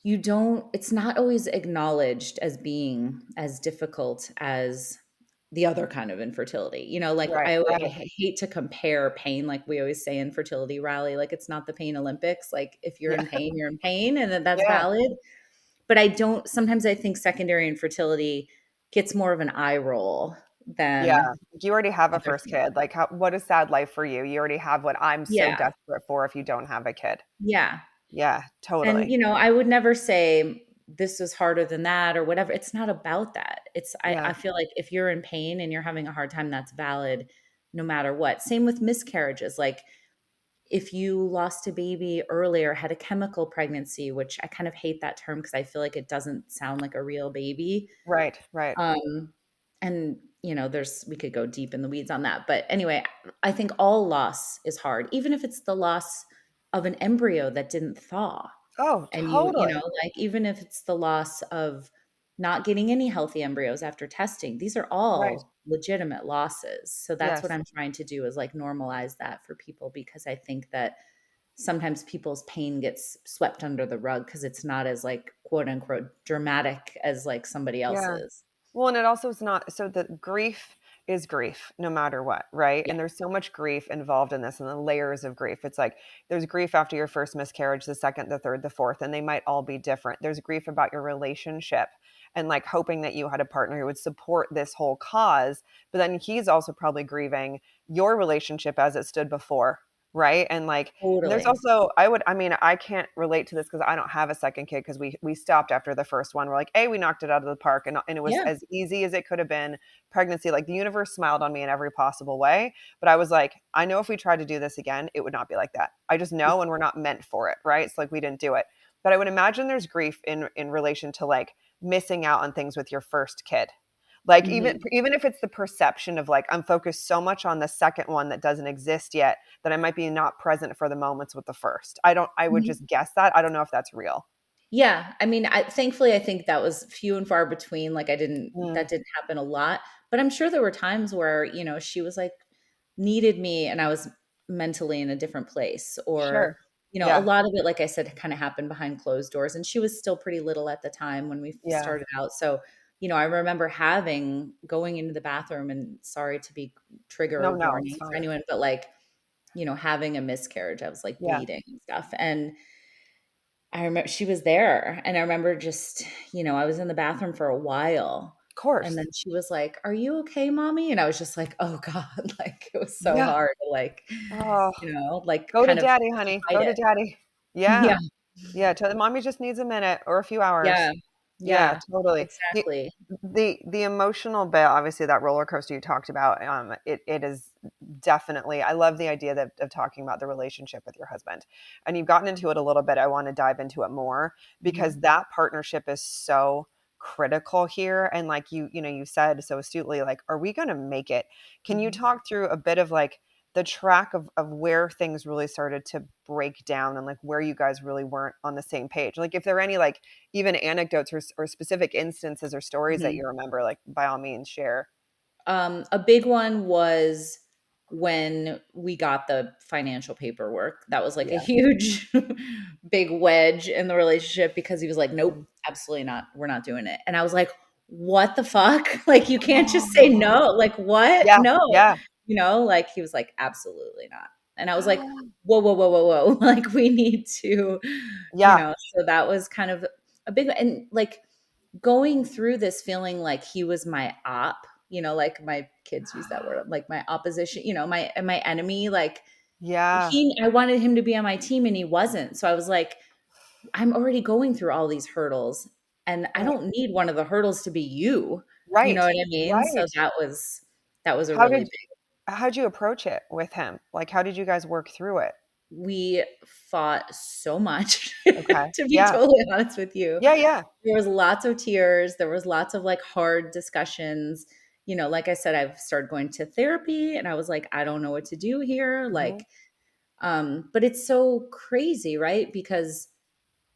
it's not always acknowledged as being as difficult as the other kind of infertility. Like Right. I Right. hate to compare pain, like we always say in fertility rally, like it's not the pain Olympics. Like if you're Yeah. in pain, you're in pain, and that's Yeah. valid. But sometimes I think secondary infertility gets more of an eye roll Yeah. than You already have a other first things. kid. Like, what a sad life for you. You already have what I'm so Yeah. desperate for if you don't have a kid. Yeah. Yeah, And, totally. I would never say this is harder than that or whatever. It's not about that. I Yeah. feel like if you're in pain and you're having a hard time, that's valid no matter what. Same with miscarriages. Like if you lost a baby earlier, had a chemical pregnancy, which I kind of hate that term because I feel like it doesn't sound like a real baby. Right. Right. And we could go deep in the weeds on that. But anyway, I think all loss is hard, even if it's the loss of an embryo that didn't thaw. Oh, And totally. like even if it's the loss of not getting any healthy embryos after testing, these are Right. all legitimate losses. So that's what Yes. I'm trying to do is like normalize that for people because I think that sometimes people's pain gets swept under the rug because it's not as like quote unquote dramatic as like somebody Yeah. else's. Well, and it also is not so the grief is grief no matter what, right? Yeah, And there's so much grief involved in this and the layers of grief. It's like there's grief after your first miscarriage, the second, the third, the fourth, and they might all be different. There's grief about your relationship and like hoping that you had a partner who would support this whole cause. But then he's also probably grieving your relationship as it stood before. Right. And like, and there's totally. also, I mean, I can't relate to this because I don't have a second kid because we stopped after the first one. We're like, hey, we knocked it out of the park, and it was Yeah. as easy as it could have been. Pregnancy, like the universe smiled on me in every possible way. But I was like, I know if we tried to do this again, it would not be like that. I just know, and we're not meant for it, right? It's like we didn't do it. But I would imagine there's grief in relation to like missing out on things with your first kid. Like even Mhm. even if it's the perception of like I'm focused so much on the second one that doesn't exist yet that I might be not present for the moments with the first. I would Mhm. just guess that. I don't know if that's real. Yeah, I mean, thankfully, I think that was few and far between, like, Mm, that didn't happen a lot, but I'm sure there were times where, she was, like, needed me and I was mentally in a different place or, sure. a Yeah. lot of it, like I said, kinda happened behind closed doors, and she was still pretty little at the time when we Yeah. started out, so, I remember going into the bathroom and sorry to be No, trigger no, it's warning for fine. anyone, but, like, having a miscarriage, I was, like, Yeah. bleeding and stuff, and I remember she was there, and I remember just, I was in the bathroom for a while, Of and course. then she was like, "Are you okay, mommy?" And I was just like, "Oh god," like, it was so Yeah. hard to, like, Oh, like, go to kind of daddy, honey. hide Go to it. daddy. Yeah, Yeah. Yeah. Mommy just needs a minute or a few yeah, hours. Yeah, yeah, totally. exactly. The emotional bit, obviously that roller coaster you talked about, it is definitely I love the idea that of talking about the relationship with your husband. And you've gotten into it a little bit. I want to dive into it more Mhm, because that partnership is so critical here. And like you said so astutely, like, are we gonna make it? Can you mhm, talk through a bit of like the track of where things really started to break down and like where you guys really weren't on the same page? Like if there are any like even anecdotes or specific instances or stories that mhm. you remember, like, by all means, share. A big one was when we got the financial paperwork. That was like a Yeah. huge, big wedge in the relationship because he was like, nope, Mhm. absolutely not. We're not doing it. And I was like, what the fuck? Like, you can't just say no. Like, what? Yeah, No. yeah. Like he was like, absolutely not. And I was like, whoa, whoa, whoa, whoa, whoa. Like, we need to, Yeah, so that was kind of a big, and like going through this feeling like he was my op, like my kids use that word, like my opposition, my enemy. Like yeah, I wanted him to be on my team and he wasn't. So I was like, I'm already going through all these hurdles and I and don't need one of the hurdles to be you. You know right, what I mean? So right. that was a How really did big. how'd you approach it with him? Like, how did you guys work through it? We fought so much, Okay. to be Yeah. totally honest with you. Yeah, yeah. There was lots of tears. There was lots of like hard discussions. Like I said, I've started going to therapy and I was like, I don't know what to do here. Mhm, But it's so crazy, right? Because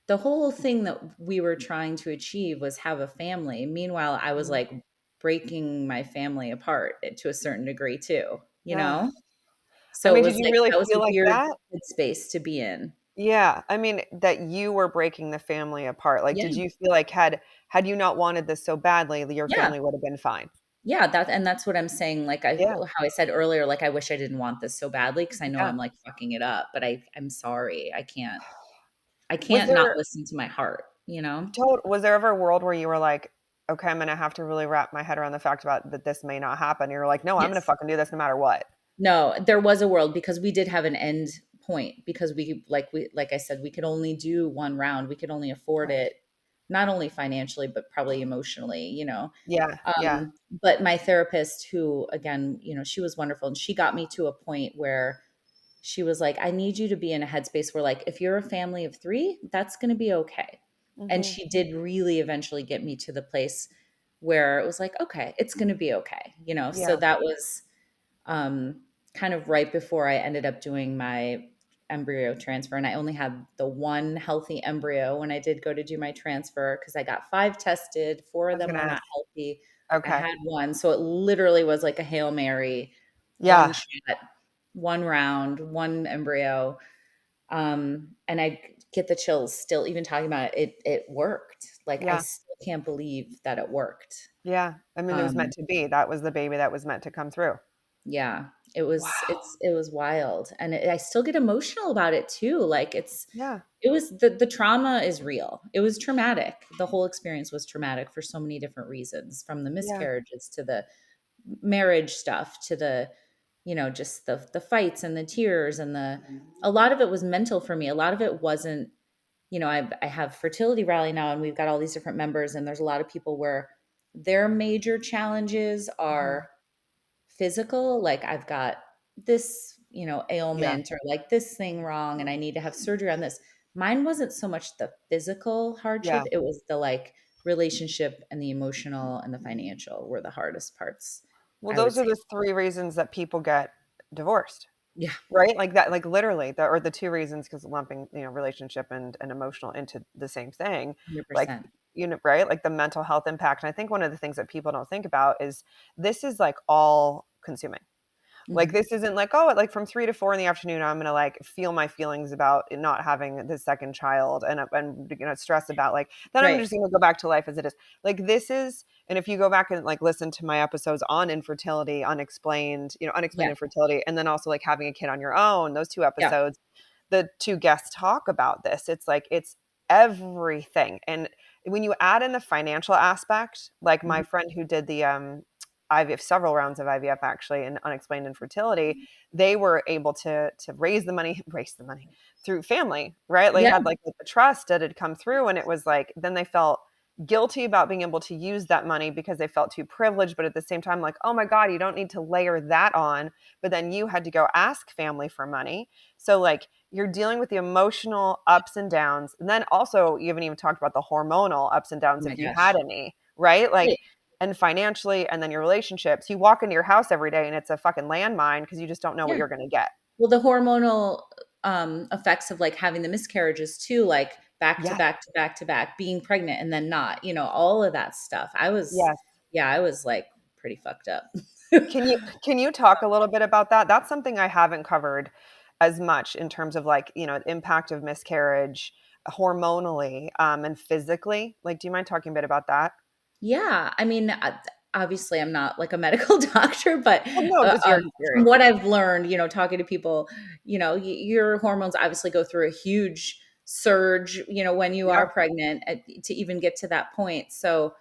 the whole thing that we were trying to achieve was have a family. Meanwhile, I was mhm. like breaking my family apart to a certain degree too, you Ugh. know? I So it mean, did was you like, really that was feel a like weird that? space to be in. Yeah, I mean, that you were breaking the family apart. Like, did Yeah. you feel like had you not wanted this so badly, your Yeah. family would have been fine? Yeah, that's what I'm saying, like, Yeah, how I said earlier, like, I wish I didn't want this so badly because I know yeah. I'm, like, fucking it up, but I'm sorry. I Was can't not there listen to my heart, you know? was there ever a world where you were like, "Okay, I'm gonna have to really wrap my head around the fact about that this may not happen." You're like, "No, I'm gonna Yes. fucking do this no matter what." No, there was a world because we did have an end point because like I said, we could only do 1 round. We could only afford Right. it, not only financially, but probably emotionally, Yeah, yeah. But my therapist who, again, she was wonderful, and she got me to a point where she was like, I need you to be in a headspace where, like, if you're a family of 3, that's going to be okay. And Mhm. she did really eventually get me to the place where it was like, okay, it's going to be okay. So Yeah. that was um, kind of right before I ended up doing my embryo transfer. And I only had the one healthy embryo when I did go to do my transfer because I got 5 tested, 4 I of was them gonna were not ask. healthy. I Okay. had one. So it literally was like a Hail Mary, one Yeah, shot, one round, one embryo. And I get the chills still, even talking about it. It worked. Like, I yeah, still can't believe that it worked. yeah. I mean, it was meant Um, to be. That was the baby that was meant to come through. yeah, it was, Wow. it was wild. And I still get emotional about it too. Like, Yeah. it was the trauma is real. It was traumatic. The whole experience was traumatic for so many different reasons, from the Yeah. miscarriages to the marriage stuff to the just the fights and the tears and a lot of it was mental for me. A lot of it wasn't. I have fertility rally now, and we've got all these different members, and there's a lot of people where their major challenges Mhm. are physical, like, I've got this, Yeah. ailment, or like this thing wrong and I need to have surgery on this. Mine wasn't so much the physical hardship, Yeah. it was the, like, relationship and the emotional and the financial were the hardest parts, Well, I would those are say. the 3 reasons that people get divorced, Yeah, right? Like that, like literally, or the 2 reasons, because lumping, relationship and emotional into the same thing, like, 100%. right? Like the mental health impact. And I think one of the things that people don't think about is this is like all consuming. Like, Mhm. this isn't like, "Oh, like, from 3 to 4 in the afternoon, I'm gonna, like, feel my feelings about it not having the 2nd child and, stress about, like, then I'm Right. just gonna go back to life as it is." Like, this is and if you go back and, like, listen to my episodes on infertility, unexplained Yeah, infertility, and then also, like, having a kid on your own, those 2 yeah. episodes, the 2 guests talk about this. It's like it's everything, and when you add in the financial aspect, like my Mhm. friend who did the, IVF several rounds of IVF actually and unexplained infertility, they were able to raise the money raise the money through family, right? They Yeah, had, like, the trust that had come through, and it was like then they felt guilty about being able to use that money because they felt too privileged, but at the same time, like, "Oh my god, you don't need to layer that on," but then you had to go ask family for money. So, like, you're dealing with the emotional ups and downs, and then also you haven't even talked about the hormonal ups and oh downs my if you had gosh. any, right? Right. Like, and financially, and then your relationships. You walk into your house every day and it's a fucking landmine because you just don't know what Yeah. you're gonna get. Well, the hormonal, effects of, like, having the miscarriages too, like, back to Yeah. back to back to back, being pregnant and then not, all of that stuff. Yes. I was, like, pretty fucked up. Can you talk a little bit about that? That's something I haven't covered as much in terms of like, the impact of miscarriage hormonally, and physically. Like, do you mind talking a bit about that? Yeah, I mean, obviously, I'm not like a medical doctor, but Well, no, just your from experience. what I've learned, talking to people, your hormones obviously go through a huge surge, when you are Yeah. pregnant to even get to that point. So,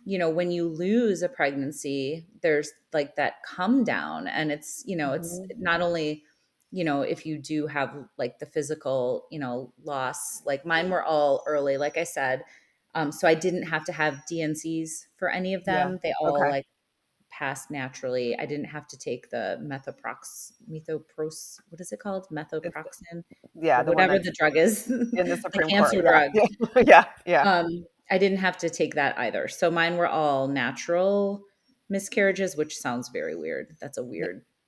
when you lose a pregnancy, there's like that come down, and it's Mhm. not only, if you do have like the physical, loss, like mine were all early, like I said. So I didn't have to have DNCs for any of Yeah. them. They all Okay. like passed naturally. I didn't have to take the what is it called? It's Methoproxin, yeah, the one whatever that's the drug is, in the the Supreme Court. cancer Yeah. drug. Yeah. Yeah. Yeah. I didn't have to take that either. So mine were all natural miscarriages, which sounds very weird.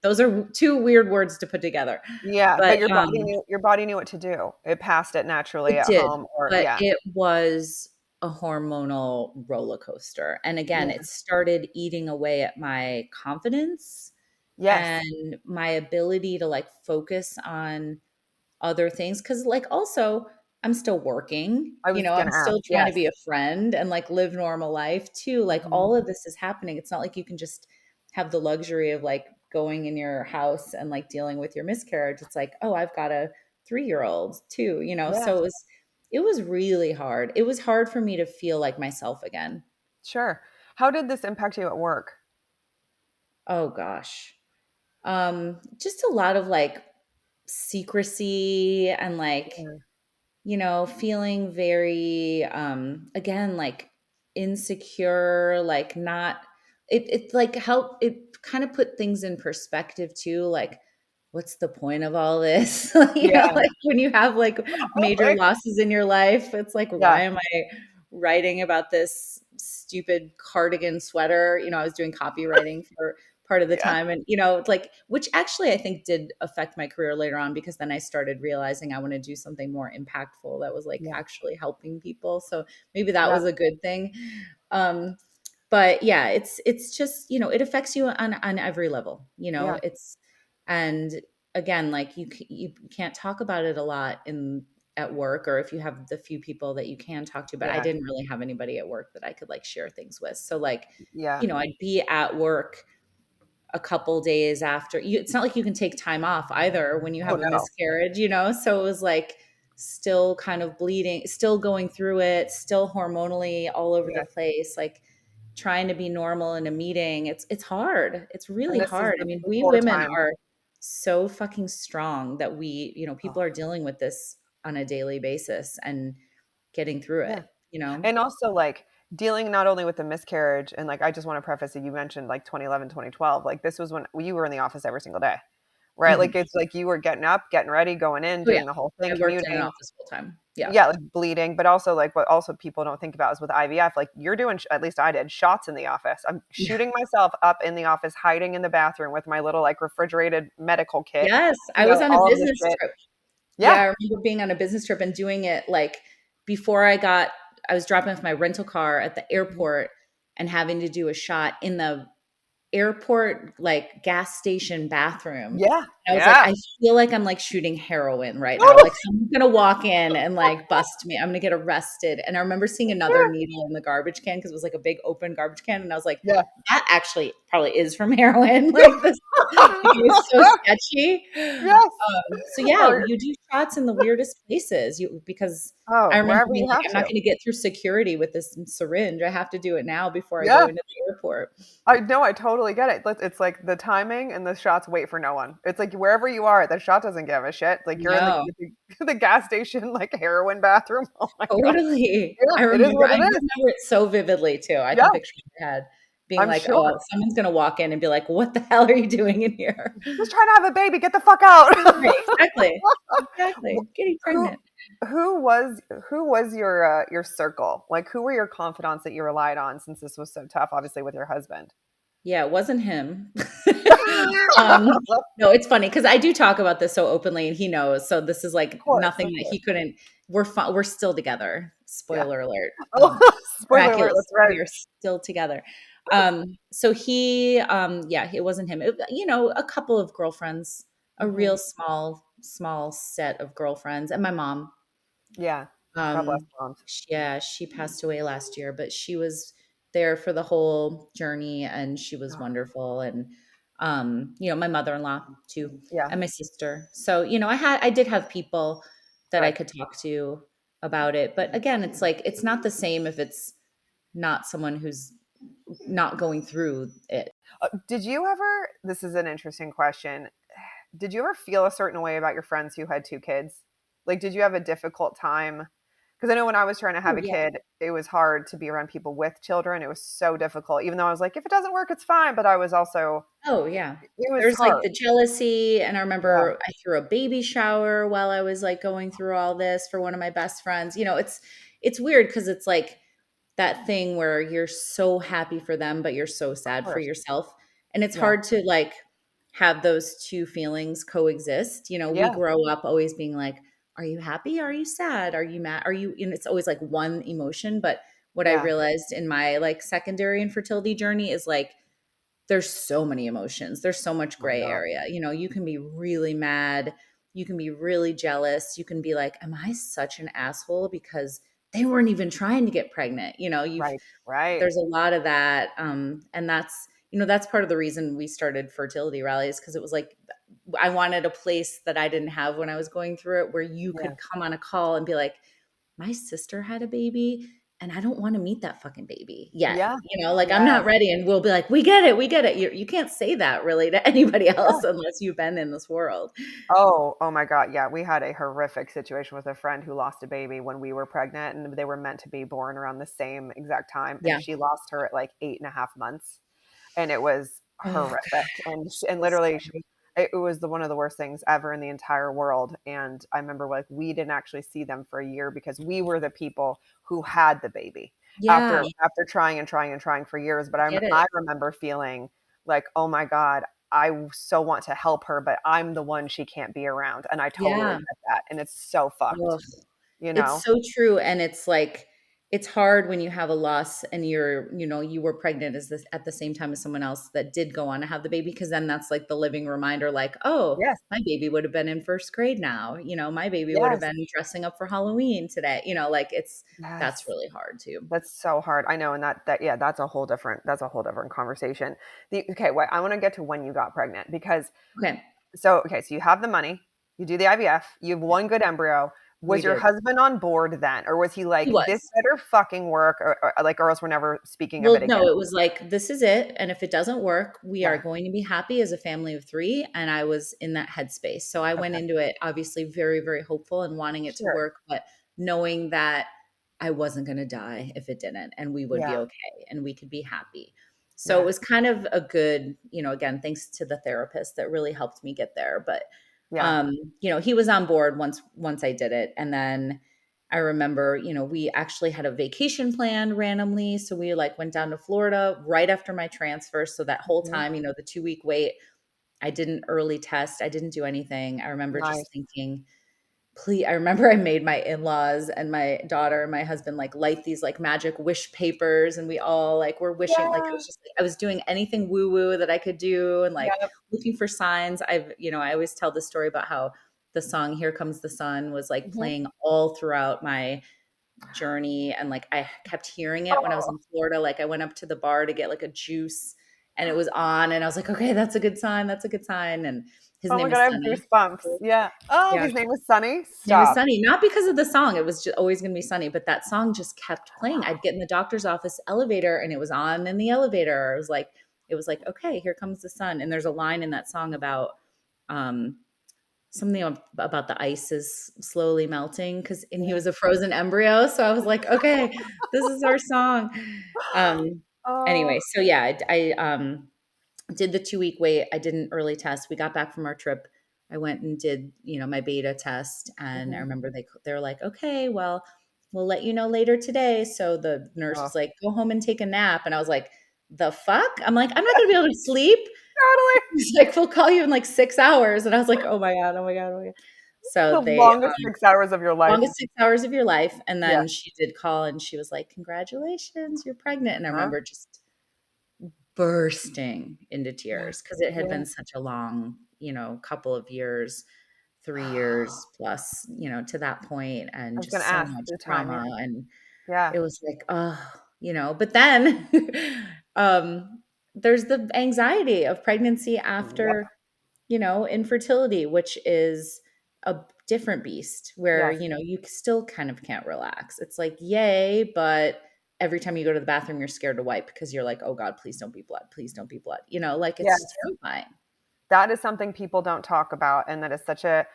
Those are two weird words to put together. Yeah, But but your body knew what to do. It passed it naturally it at did, home or but yeah. it was a hormonal roller coaster. And again, Yeah. it started eating away at my confidence Yes. and my ability to like focus on other things, because like also I'm still working, I was I'm gonna ask. still trying to Yes. be a friend and like live normal life too. Like Mhm. all of this is happening. It's not like you can just have the luxury of like going in your house and like dealing with your miscarriage. It's like, oh, I've got a 3-year old too, Yeah, so it was really hard. It was hard for me to feel like myself again. sure. How did this impact you at work? Oh gosh. Just a lot of like secrecy and like Yeah. feeling very again like insecure, like not it like help it kind of put things in perspective too, like what's the point of all this? Yeah. Like when you have like major Like losses in your life, it's like yeah, why am I writing about this stupid cardigan sweater? I was doing copywriting for part of the yeah, time, and it's like, which actually I think did affect my career later on, because then I started realizing I want to do something more impactful that was like yeah, actually helping people, so maybe that yeah, was a good thing. um but yeah, it's just, it affects you on every level, yeah, it's and again, like you can't talk about it a lot in at work, or if you have the few people that you can talk to, but I yeah, didn't really have anybody at work that I could like share things with. So like, yeah. I'd be at work a couple days after you. It's not like you can take time off either when you Oh, have a no. miscarriage, so it was like still kind of bleeding, still going through it, still hormonally all over the Yeah, place, like trying to be normal in a meeting. It's hard. It's and really this is hard. I the mean, we before women time. are so fucking strong that Oh, people are dealing with this on a daily basis and getting through yeah. it. And also, like, dealing not only with the miscarriage and, like, I just wanna preface that you mentioned, like, 2011, 2012, like, this was when you were in the office every single day, right? Like, Mhm. it's like you were getting up, getting ready, going in, Oh yeah. doing the whole thing, I worked in an commuting. office full time. Yeah. Yeah, like, bleeding, but also, like, what also people don't think about is with IVF, like, you're doing sh at least I did, shots in the office. I'm Yeah. shooting myself up in the office, hiding in the bathroom with my little, like, refrigerated medical kit, Yes, I was on a all of this business shit. trip. Yeah, Yeah. I remember being on a business trip and doing it, like, before I was dropping off my rental car at the Mhm. airport and having to do a shot in the airport, like, gas station bathroom. Yeah, I was like, yeah. "I feel like I'm, like, shooting heroin right now, Totally. like, someone's gonna walk in and, like, bust me. I'm gonna get arrested." And I remember seeing another Sure. needle in the garbage can because it was, like, a big open garbage can, and I was like, Yeah. "That actually probably is from heroin." Like, this like, it was so sketchy. Yes. So yeah, Or you do shots in the weirdest places. Because I oh, remember wherever being you like, have "I'm not to. gonna get through security with this syringe. I have to do it now before I go Yeah. into the airport." I know, I totally get it. It's like the timing and the shots wait for no one. It's like wherever you are, the shot doesn't give a shit. Like you're in the No, the gas station, like heroin bathroom. Oh my god. totally. Yeah, it is what I it is. remember it so vividly too. I Yeah, can picture it in my head being I'm like, "Oh, sure. someone's gonna walk in and be like, 'What the hell are you doing in here?'" Just trying to have a baby. Get the fuck out. Right, exactly. Wh- Exactly. Getting who pregnant. who was your circle? Like who were your confidants that you relied on since this was so tough, obviously with your husband? Yeah, it wasn't him. Of No, it's funny because I do talk about this so openly and he knows. So this is like course, nothing of that course. he couldn't. We're still together. Yeah. Spoiler alert. Oh, spoiler alert. That's Miraculously, right. we are still together. So he, yeah, it wasn't him. A couple of girlfriends, a Mhm. real small set of girlfriends, and my mom. Yeah. God bless Um, moms. yeah, she passed away last year, but she was there for the whole journey and she was Ugh. wonderful. And my mother-in-law too, Yeah. and my sister. So, I did have people that I Good. could talk to about it. But again, it's like it's not the same if it's not someone who's not going through it. Did you ever, this is an interesting question. Did you ever feel a certain way about your friends who had 2 kids? Like, did you have a difficult time? Because I know when I was trying to have Oh a yeah. kid, it was hard to be around people with children. It was so difficult, even though I was like, if it doesn't work, it's fine. But I was also, Oh, yeah. it was There's, like, hard. the jealousy, and I Yeah. remember I threw a baby shower while I was, like, going through all this for one of my best friends. It's weird because it's, like, that thing where you're so happy for them, but you're so Of sad for course. yourself, and it's Yeah. hard to, like, have those 2 feelings coexist. We Yeah. grow up always being like, "Are you happy? Are you sad? Are you mad? Are you" it's always, like, one emotion, but what I Yeah. realized in my, like, secondary infertility journey is, like, there's so many emotions. There's so much I gray know. area. You can be really mad. You can be really jealous. You can be like, am I such an asshole because they weren't even trying to get pregnant? Right. Right. There's a lot of that. And that's part of the reason we started fertility rallies because it was like, I wanted a place that I didn't have when I was going through it where you could Yeah. come on a call and be like, my sister had a baby and I don't want to meet that fucking baby yet. Yeah. Like I'm not Yes. ready. And we'll be like, we get it. We get it. You can't say that really to anybody Yeah. else unless you've been in this world. Oh, oh my God. Yeah, we had a horrific situation with a friend who lost a baby when we were pregnant, and they were meant to be born around the same exact time. And Yeah. she lost her at like 8.5 months, and it was Oh horrific. And God. literally, it was one of the worst things ever in the entire world. And I remember like we didn't actually see them for a year because we were the people who had the baby Yeah. after trying and trying and trying for years. But I get it. I remember feeling like, oh my God, I so want to help her, but I'm the one she can't be around. And I totally Yeah. get that. And it's so fucked, Ugh. you It's know? so true, and it's like it's hard when you have a loss and you were pregnant at the same time as someone else that did go on to have the baby because then that's like the living reminder like, "Oh, Yes. my baby would have been in 1st grade now." My baby would have Yes. been dressing up for Halloween today. Like that's Yes. really hard too. That's so hard. I know, and yeah, that's a whole different conversation. Okay, wait, I want to get to when you got pregnant because Okay. so you have the money, you do the IVF, you have one good embryo. We Was your did. husband on board then, or was he He like, this was. better fucking work, or else we're never speaking of it Well, again? no, it was like, "This is it, and if it doesn't work, we are Yeah. going to be happy as a family of 3," and I was in that headspace. So I went Okay. into it obviously very, very hopeful and wanting it to Sure. work, but knowing that I wasn't gonna die if it didn't, and we would be Yeah. okay, and we could be happy. So it Yeah. was kind of a good again, thanks to the therapist that really helped me get there, but, Yeah. um, he was on board once I did it, and then I remember, we actually had a vacation planned randomly. So we like went down to Florida right after my transfer. So that whole Mhm. time, the 2-week wait, I didn't early test. I didn't do anything. I remember just Nice. thinking, please. I remember I made my in-laws and my daughter and my husband like light these like magic wish papers. And we all like were wishing, like, Yeah. I was doing anything woo woo that I could do and like Yep. looking for signs. I always tell the story about how the song Here Comes the Sun was like Mhm. playing all throughout my journey and like I kept hearing it when I was Oh, in Florida. Like I went up to the bar to get like a juice and it was on and I was like, okay, that's a good sign. That's a good sign. And his oh my name God, is I have Sunny. goosebumps. Yeah. Oh, Yeah. his name was Sunny. His name is Stop. Sunny. Not because of the song. It was just always gonna be Sunny, but that song just kept playing. I'd get in the doctor's office elevator and it was on in the elevator. It was like, okay, here comes the sun. And there's a line in that song about um something about the ice is slowly melting and he Yeah. was a frozen embryo. So I was like, okay, this is our song. Um, Oh. anyway, so yeah, I did the 2-week wait. I didn't early test. We got back from our trip. I went and did, my beta test. And I Mhm. remember they were like, okay, well, we'll let you know later today. So the nurse Oh, was like, go home and take a nap. And I was like, the fuck? I'm like, I'm not going to be able to sleep. totally. He's like, we'll call you in like 6 hours. And I was like, oh my God, oh my God, oh my God. So The they, longest 6 hours of your life. longest 6 hours of your life. And Yeah. then she did call and she was like, congratulations, you're pregnant. And I Huh? remember just bursting into Yeah. tears because it had Yeah. been such a long, couple of years, 3 years plus, to that point, I and was gonna just so ask much the time, yeah. trauma. And Yeah. it was like, oh, but then um, there's the anxiety of pregnancy Yep. after, infertility, which is a different beast where, Yes. you still kind of can't relax. It's like, yay, but every time you go to the bathroom, you're scared to wipe because you're like, oh God, please don't be blood. Please don't be blood. Like it's Yes. terrifying. That is something people don't talk about, and that is such a,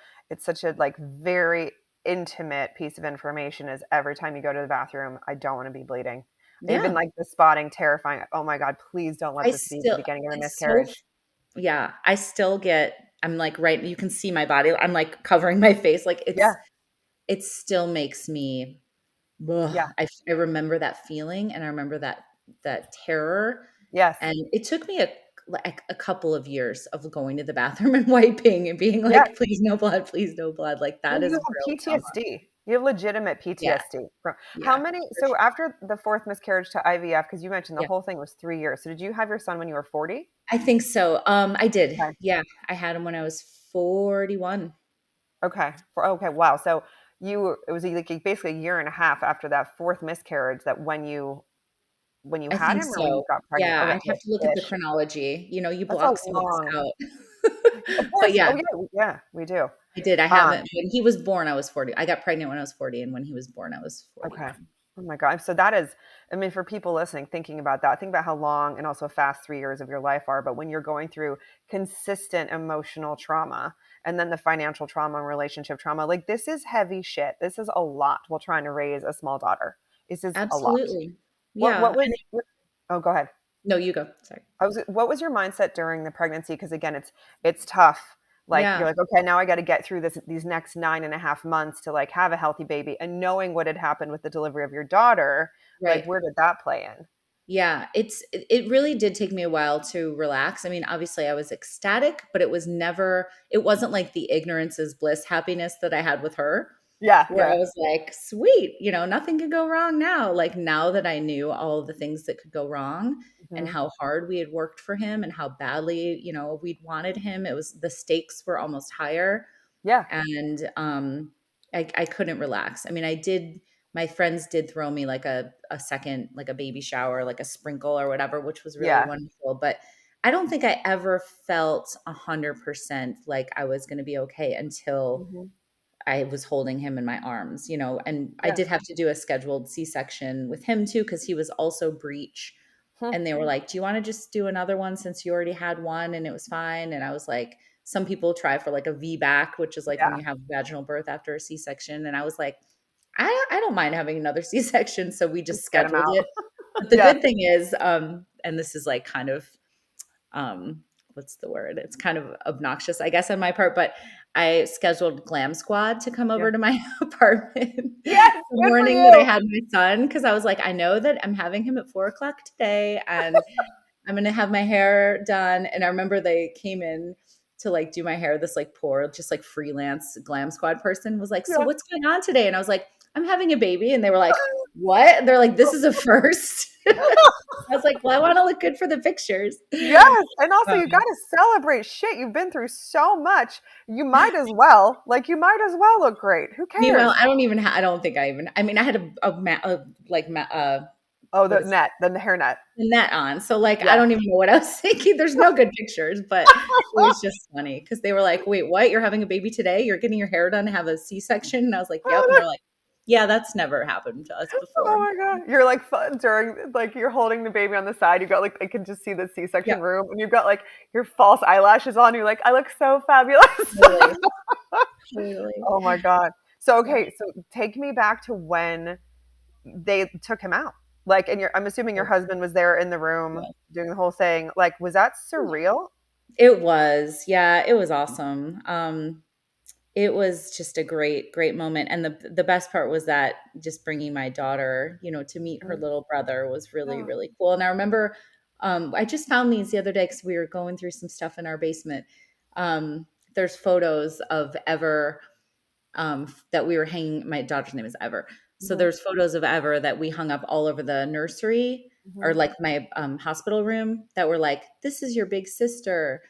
like, very intimate piece of information is every time you go to the bathroom, I don't wanna be bleeding. Even, Yeah. like, the spotting, terrifying, "Oh my god, please don't let I this be the still, beginning of a it's so, miscarriage." yeah, I still get, I'm like, right, you can see my body. I'm like covering my face. Like Yeah. it still makes me, ugh, Yeah. I remember that feeling, and I remember that terror, Yes. and it took me a couple of years of going to the bathroom and wiping and being Yes. like, "Please, no blood, please, no blood." Like, Well, that you is have real trauma. PTSD. You have legitimate Yeah, PTSD from how yeah, many for so sure. after the 4th miscarriage to IVF, because you mentioned the Yeah, whole thing was 3 years. So did you have your son when you were 40? I think so. I did. Okay. Yeah, I had him when I was 41. Okay, wow. So it was like basically a year and a half after that 4th miscarriage that when you I had think him or when you so. got pregnant? Yeah, Okay, I'd have to look at the ish. chronology. You That's a block some of this long. out. Of But course. yeah, Oh yeah, yeah, we do. I did. I Um, haven't, when he was born, I was 40. I got pregnant when I was 40, and when he was born, I was okay. 41. Oh my God. So that is, I mean, for people listening, thinking about that, think about how long and also fast 3 years of your life are. But when you're going through consistent emotional trauma and then the financial trauma and relationship trauma, like this is heavy shit. This is a lot while trying to raise a small daughter. This is a lot. Absolutely. What Yeah. was oh, go ahead. No, you go. Sorry. What was your mindset during the pregnancy? Because again, it's tough. Like Yeah. you're like, okay, now I got to get through these next 9.5 months to like have a healthy baby, and knowing what had happened with the delivery of your daughter, like Right. where did that play in? Yeah. It really did take me a while to relax. I mean, obviously I was ecstatic, but it wasn't like the ignorance is bliss happiness that I had with her, Yeah, where I yeah. was like, sweet, nothing could go wrong now. Like, now that I knew all of the things that could go wrong and Mhm. how hard we had worked for him and how badly, we'd wanted him, the stakes were almost higher. Yeah, And I couldn't relax. I mean, my friends did throw me like a second, like a baby shower, like a sprinkle or whatever, which was really yeah. wonderful. But I don't think I ever felt 100% like I was going to be okay until Mhm. I was holding him in my arms, and I Yeah. did have to do a scheduled C-section with him too, because he was also breech. Hmm. And they were like, do you want to just do another one since you already had one and it was fine? And I was like, some people try for like a VBAC, which is like when Yeah, you have vaginal birth after a C-section. And I was like, I don't mind having another C-section. So we just just get him scheduled out. it. But the Yeah, good thing is, and this is like kind of what's the word? It's kind of obnoxious, I guess, on my part, but I scheduled Glam Squad to come yeah. over to my apartment Yes, the good for morning that I you. had my son, because I was like, I know that I'm having him at 4 o'clock today, and I'm gonna have my hair done. And I remember they came in to like do my hair. This like poor, just like freelance Glam Squad person was like, "So Yeah. what's going on today?" And I was like, "I'm having a baby." And they were like, "What?" And they're like, "This is a first." I was like, "Well, I want to look good for the pictures." Yes, and also you Um, gotta celebrate shit. You've been through so much. You might as well look great. Who Meanwhile, cares? I don't even. I don't think I even. I mean, I had Oh, what the is net, the hairnet. the net on, so like I Yeah. don't even know what I was thinking. There's no good pictures, but it was just funny because they were like, "Wait, what? You're having a baby today? You're getting your hair done to have a C-section?" And I was like, "Yep." And they're like, "Yeah, that's never happened to us Oh before." my god. You're like during like you're holding the baby on the side. You got like I can just see the Yeah, C-section room, and you've got like your false eyelashes on. You're like, I look so fabulous. totally, totally. Oh my god. So Yeah, okay, so take me back to when they took him out. Like, and I'm assuming your husband was there in the room yeah. doing the whole thing. Like, was that surreal? It was, yeah, it was awesome. It was just a great, great moment, and the best part was that just bringing my daughter, to meet her Mm. little brother was really, Oh, really cool. And I remember, I just found these the other day because we were going through some stuff in our basement. There's photos of Ever, that we were hanging. My daughter's name is Ever, so mhm. there's photos of Ever that we hung up all over the nursery, or Mhm. like my hospital room that were like, "This is your big sister.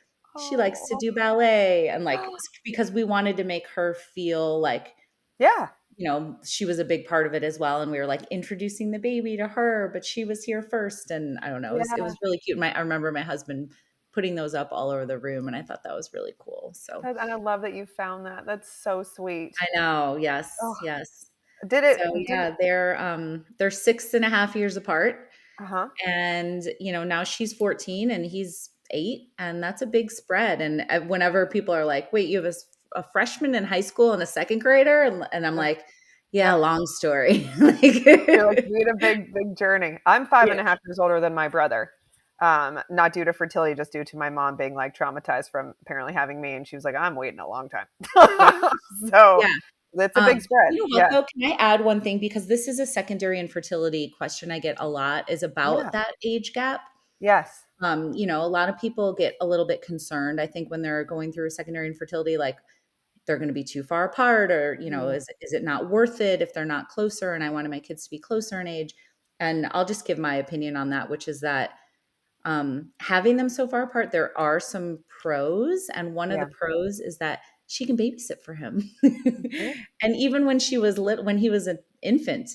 She likes to Oh. do ballet," and like because we wanted to make her feel like Yeah. she was a big part of it as well. And we were like introducing the baby to her, but she was here first. And I don't know, it Yeah. was really cute. I remember my husband putting those up all over the room, and I thought that was really cool. So And I love that you found that. That's so sweet. I know, Oh, yes, yes. did So it yeah, they're 6.5 years apart. uh-huh. And now she's 14 and he's 8, and that's a big spread. And whenever people are like, wait, you have a freshman in high school and a second grader, and I'm Yeah. like, yeah, Yeah. long story. You're like, Like, we had a big, big journey. I'm five yeah. and a half years older than my brother. Not due to fertility, just due to my mom being like traumatized from apparently having me. And she was like, I'm waiting a long time. Yeah. So Yeah. it's a big spread. You know what Yeah. though? Can I add one thing? Because this is a secondary infertility question I get a lot, is Yeah. about that age gap. Yes. A lot of people get a little bit concerned, I think, when they're going through a secondary infertility, like they're going to be too far apart, or, Mm, is it not worth it if they're not closer? And I wanted my kids to be closer in age. And I'll just give my opinion on that, which is that having them so far apart, there are some pros. And one of the yeah. pros is that she can babysit for him. Mhm. And even when when he was an infant,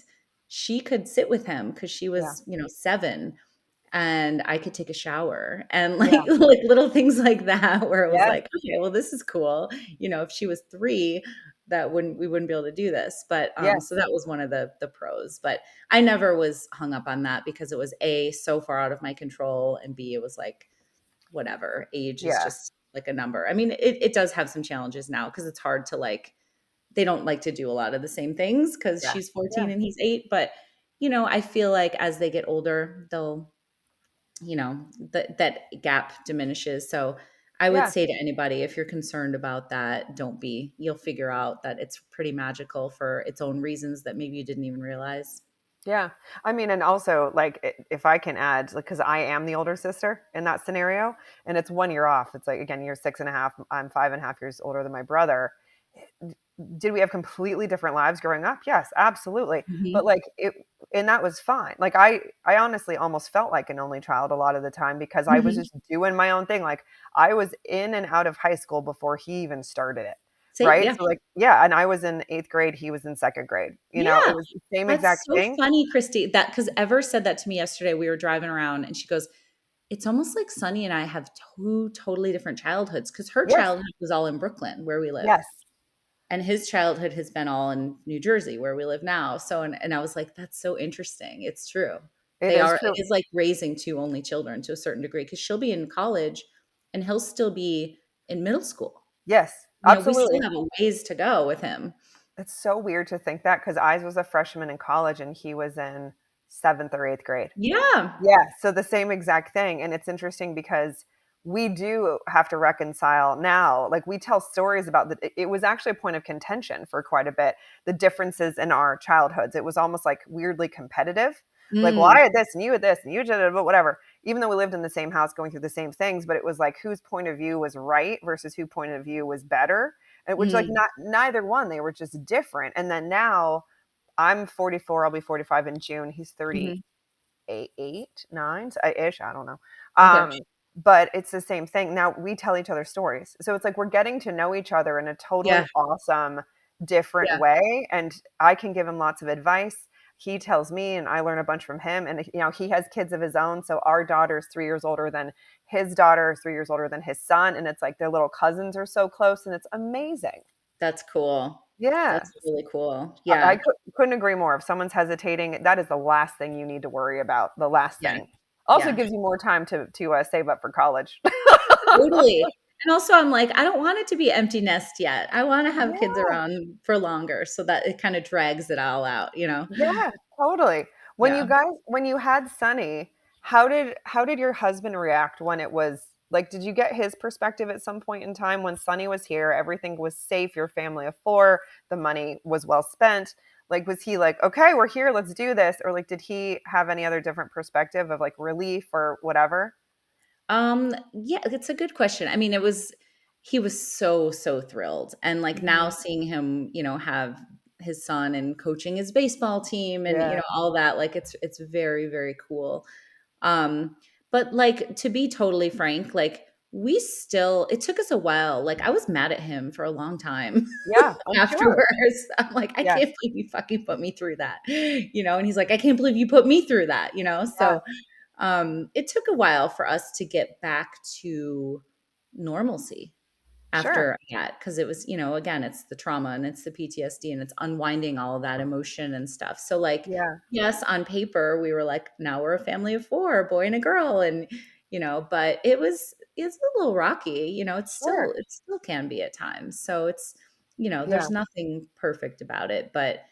she could sit with him because she Yeah. was, 7, and I could take a shower and like Yeah. like little things like that, where it was Yes. like, okay, well, this is cool. If she was 3, we wouldn't be able to do this. But Yes. so that was one of the pros. But I never was hung up on that because it was A, so far out of my control, and B, it was like, whatever. Age is Yeah. just like a number. I mean, it does have some challenges now because it's hard to like, they don't like to do a lot of the same things because Yeah. she's Yeah. 14 and he's 8. But I feel like as they get older, they'll that gap diminishes. So I would Yeah. say to anybody, if you're concerned about that, don't be. You'll figure out that it's pretty magical for its own reasons that maybe you didn't even realize. Yeah. I mean, and also, like, if I can add, like, because I am the older sister in that scenario, and it's 1 year off. It's like, again, you're 6.5. I'm 5.5 years older than my brother. Did we have completely different lives growing up? Yes, absolutely. But Mhm. like and that was fine. Like I honestly almost felt like an only child a lot of the time because I was Mhm. just doing my own thing. Like I was in and out of high school before he even started it. Say, Right? yeah. So like, yeah, and I was in 8th grade, he was in 2nd grade. It Yeah. was the same That's exact so thing. funny, Christy. That because Ever said that to me yesterday. We were driving around and she goes, it's almost like Sunny and I have two totally different childhoods, because her Yes. childhood was all in Brooklyn, where we live. Yes. And his childhood has been all in New Jersey, where we live now. So, and I was like, that's so interesting. It's true. It is It true. is like raising two only children to a certain degree, because she'll be in college and he'll still be in middle school. Yes. We still Absolutely. have a ways to go with him. It's so weird to think that because I was a freshman in college and he was in 7th or 8th grade. Yeah. Yeah, so the same exact thing, and it's interesting because we do have to reconcile now. Like, we tell stories about that. It was actually a point of contention for quite a bit, the differences in our childhoods. It was almost like weirdly competitive. Like, well, Mm, I had this and you had this and you did it, but whatever. Even though we lived in the same house going through the same things, but it was like whose point of view was right versus whose point of view was better. And which like mm, not neither one, they were just different. And then now I'm 44, I'll be 45 in June. He's 30 mhm. eight, nine ish. I don't know. Okay. But it's the same thing. Now we tell each other stories. So it's like we're getting to know each other in a totally Yeah. awesome, different Yeah. way. And I can give him lots of advice. He tells me, and I learn a bunch from him. And, he has kids of his own. So our daughter's 3 years older than his daughter, is 3 years older than his son. And it's like their little cousins are so close. And it's amazing. That's cool. Yeah. That's really cool. I Yeah. couldn't agree more. If someone's hesitating, that is the last thing you need to worry about. The last Yeah. thing. Also Yeah. gives you more time to save up for college. Totally. And also, I'm like, I don't want it to be empty nest yet. I want to have kids Yeah, around for longer so that it kind of drags it all out? yeah, totally. Yeah. When you had Sunny, how did your husband react when it was like, did you get his perspective at some point in time when Sunny was here, everything was safe, your family of four, the money was well spent? Like, was he like, okay, we're here, let's do this? Or like, did he have any other different perspective of like relief or whatever? Yeah, it's a good question. I mean, he was so, so thrilled. And like now Mhm. seeing him, have his son and coaching his baseball team and Yeah. all that. Like it's very, very cool. Um, but like to be totally frank, like we still it took us a while. Like I was mad at him for a long time Yeah, I'm sure. afterwards. I'm like, I Yes. can't believe you fucking put me through that. And he's like, I can't believe you put me through that. Yeah. So it took a while for us to get back to normalcy Sure. after that because it was again it's the trauma and it's the PTSD and it's unwinding all of that emotion and stuff. So like Yeah. yes, on paper we were like now we're a family of four, a boy and a girl, and but it's a little rocky. Sure. It still can be at times. So it's Yeah. there's nothing perfect about it, but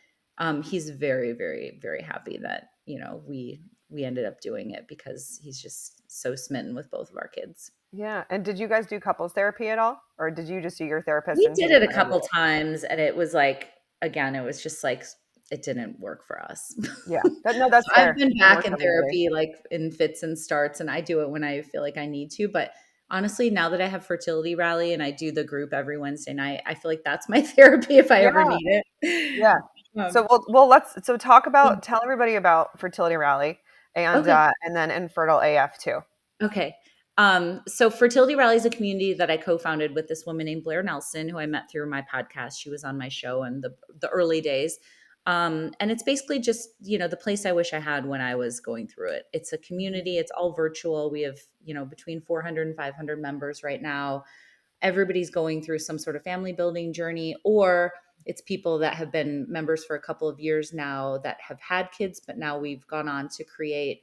he's very, very, very happy that we ended up doing it because he's just so smitten with both of our kids. Yeah. And did you guys do couples therapy at all? Or did you just do your therapist We and did he it a kind of couple did it? times, and it was like again, it was just like it didn't work for us. Yeah. No, So that's I've fair. been Doesn't back work in for everybody. therapy, like, in fits and starts, and I do it when I feel like I need to, but honestly, now that I have Fertility Rally and I do the group every Wednesday night, I feel like that's my therapy if I ever Yeah. need it. Yeah. So Um, let's talk yeah. about tell everybody about Fertility Rally Okay. and then Infertile AF too. Okay. So Fertility Rally is a community that I co-founded with this woman named Blair Nelson, who I met through my podcast. She was on my show in the early days. And it's basically just, the place I wish I had when I was going through it. It's a Mhm. community, it's all virtual. We have, between 400 and 500 members right now. Everybody's going through some sort of family building journey, or it's people that have been members for a couple of years now that have had kids, but now we've gone on to create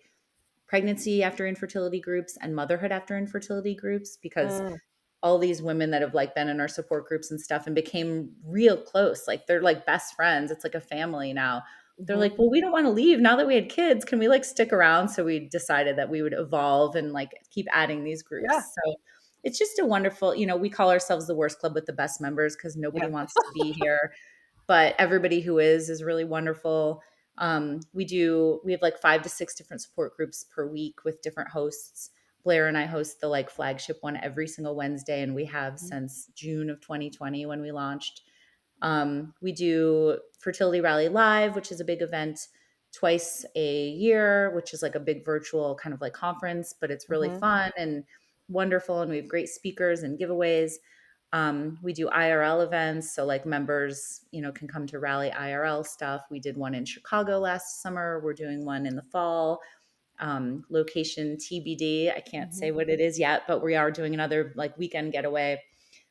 pregnancy after infertility groups and motherhood after infertility groups because Mm, all these women that have like been in our support groups and stuff and became real close, like they're like best friends, it's like a family now. They're mhm. like, well, we don't want to leave now that we had kids, can we like stick around? So we decided that we would evolve and like keep adding these Yeah. groups. So it's just a wonderful, we call ourselves the worst club with the best members because nobody Yeah. wants to be here, but everybody who is really wonderful. We have like 5 to 6 different support groups per week with different hosts. Blair and I host the like flagship one every single Wednesday, and we have Mhm. since June of 2020 when we launched. We do Fertility Rally Live, which is a big event twice a year, which is like a big virtual kind of like conference, but it's really Mhm. fun and wonderful. And we have great speakers and giveaways. We do IRL events. So like members, can come to rally IRL stuff. We did one in Chicago last summer. We're doing one in the fall. Location TBD. I can't say Mhm. what it is yet, but we are doing another like weekend getaway.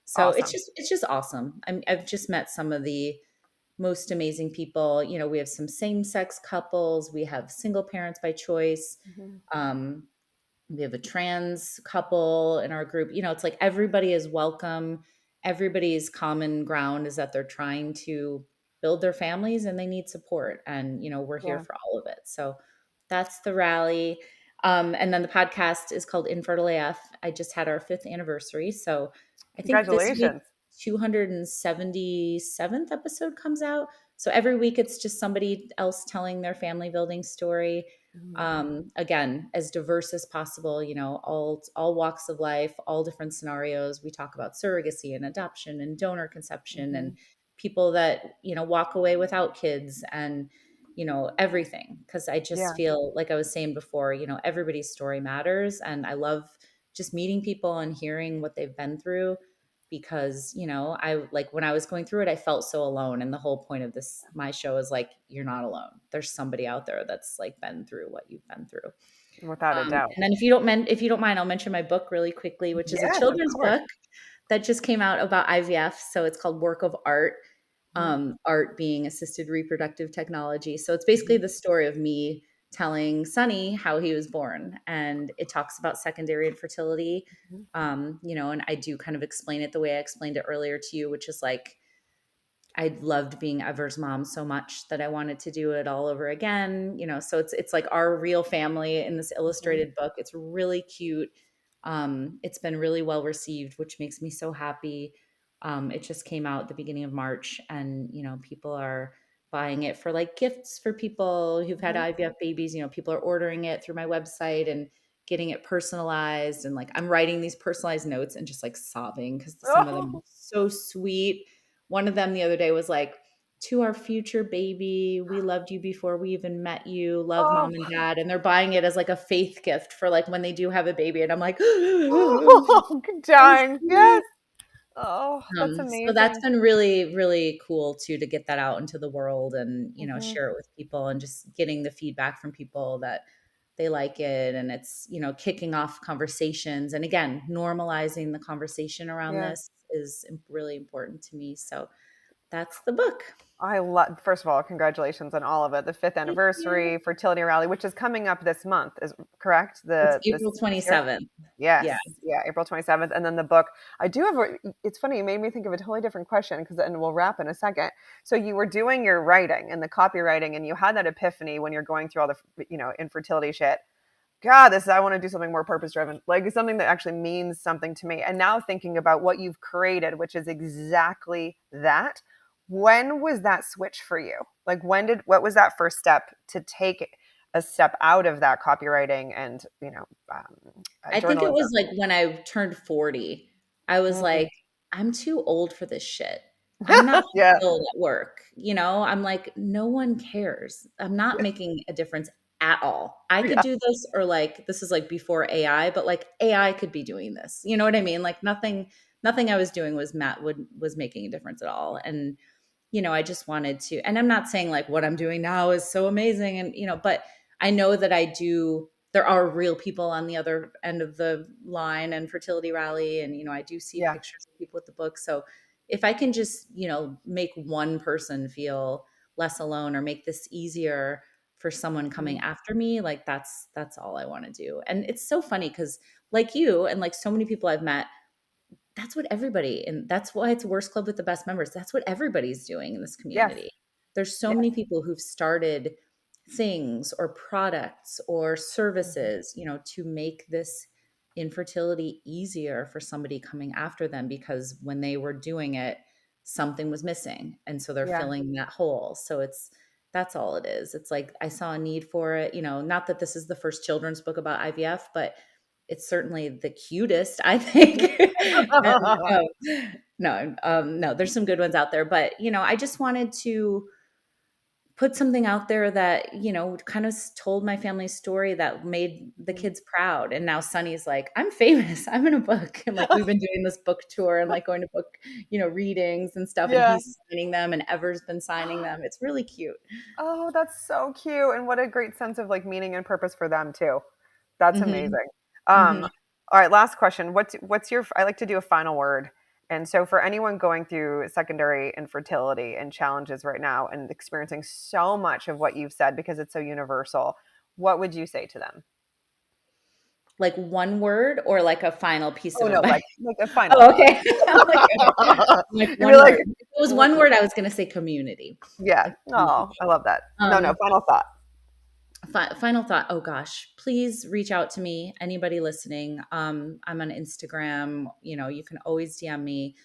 So it's Awesome. just awesome. I've just met some of the most amazing people. We have some same sex couples. We have single parents by choice. Mhm. Um, we have a trans couple in our group. It's like everybody is welcome. Everybody's common ground is that they're trying to build their families and they need support. And, we're here Yeah. for all of it. So that's the rally. And then the podcast is called Infertile AF. I just had our 5th anniversary. So I think this week, Congratulations. 277th episode comes out. So every week it's just somebody else telling their family building story, Mhm. again as diverse as possible, all walks of life, all different scenarios. We talk about surrogacy and adoption and donor conception and Mhm. people that walk away without kids and everything, because I just Yeah. feel like I was saying before, everybody's story matters, and I love just meeting people and hearing what they've been through, because I like when I was going through it I felt so alone, and the whole point of this my show is like you're not alone, there's somebody out there that's like been through what you've been through. Without a doubt. And then if you don't mind, I'll mention my book really quickly, which is a Yes, of children's course. book that just came out about IVF. So it's called Work of Art, Mhm. art being assisted reproductive technology. So it's basically Mhm. the story of me telling Sonny how he was born, and it talks about secondary infertility. Mhm. And I do kind of explain it the way I explained it earlier to you, which is like I loved being Ever's mom so much that I wanted to do it all over again. So it's like our real family in this Mhm. illustrated book. It's really cute. It's been really well received, which makes me so happy. It just came out at the beginning of March, and people are buying it for like gifts for people who've had Mhm. IVF babies. People are ordering it through my website and getting it personalized, and like I'm writing these personalized notes and just like sobbing because some of them are Oh. so sweet. One of them the other day was like, to our future baby. We loved you before we even met you. Love Oh, mom and dad. And they're buying it as like a faith gift for like when they do have a baby. And I'm like, oh, so dying. Yes. sweet. Oh, that's So that's amazing. been really, really cool too to get that out into the world and, Hmm. share it with people and just getting the feedback from people that they like it. And it's, kicking off conversations. And again, normalizing the conversation around Yeah. this is really important to me. So that's the book. I love, first of all, congratulations on all of it. The fifth Thank you. anniversary fertility rally, which is coming up this month, is correct? It's This April year? 27th. Yes. Yeah. Yeah, April 27th. And then the book. I do have it's funny, you made me think of a totally different question because and we'll wrap in a second. So you were doing your writing and the copywriting and you had that epiphany when you're going through all the infertility shit. God, this I want to do something more purpose driven, like something that actually means something to me. And now thinking about what you've created, which is exactly that. When was that switch for you? Like what was that first step to take a step out of that copywriting and, I think it was journalism? like when I turned 40, I was Mm. like, I'm too old for this shit. I'm not Yeah. fulfilled at work. I'm like, no one cares. I'm not Yeah. making a difference at all. I could Yeah. do this, or like, this is like before AI, but like AI could be doing this. You know what I mean? Like nothing I was doing was making a difference at all. And I just wanted to, and I'm not saying like what I'm doing now is so amazing and, but I know that there are real people on the other end of the line and fertility rally. And, I do see Yeah. pictures of people with the book. So if I can just, make one person feel less alone or make this easier for someone coming Mhm. after me, like that's all I want to do. And it's so funny because like you and like so many people I've met, that's what everybody, and that's why it's Worst Club with the best members. That's what everybody's doing in this Yes. community. There's so Yes. many people who've started things or products or Mhm. services, to make this infertility easier for somebody coming after them because when they were doing it, something was missing. And so they're Yeah. filling that hole. So that's all it is. It's like I saw a need for it, not that this is the first children's book about IVF, but it's certainly the cutest, I think. And, no, there's some good ones out there, but I just wanted to put something out there that kind of told my family's story that made the Mhm. kids proud. And now Sonny's like, I'm famous, I'm in a book, and like we've been doing this book tour and like going to book readings and stuff, and Yeah. he's signing them and Ever's been signing them. It's really cute. Oh, that's so cute, and what a great sense of, like, meaning and purpose for them too. That's Hmm. amazing. Hmm. All right, last question. What's your I like to do a final word, and so for anyone going through secondary infertility and challenges right now and experiencing so much of what you've said because it's so universal, what would you say to them? Like one word or like a final piece Oh, of no, advice? like a final Oh, thought. okay. I'm like, okay. Like You'd be one like, word. If it was one word, I was going to say community. yeah. Like Oh, I love that. No, no, Um, final thought. final thought. Oh gosh, please reach out to me. Anybody listening? I'm on Instagram. You can always DM me.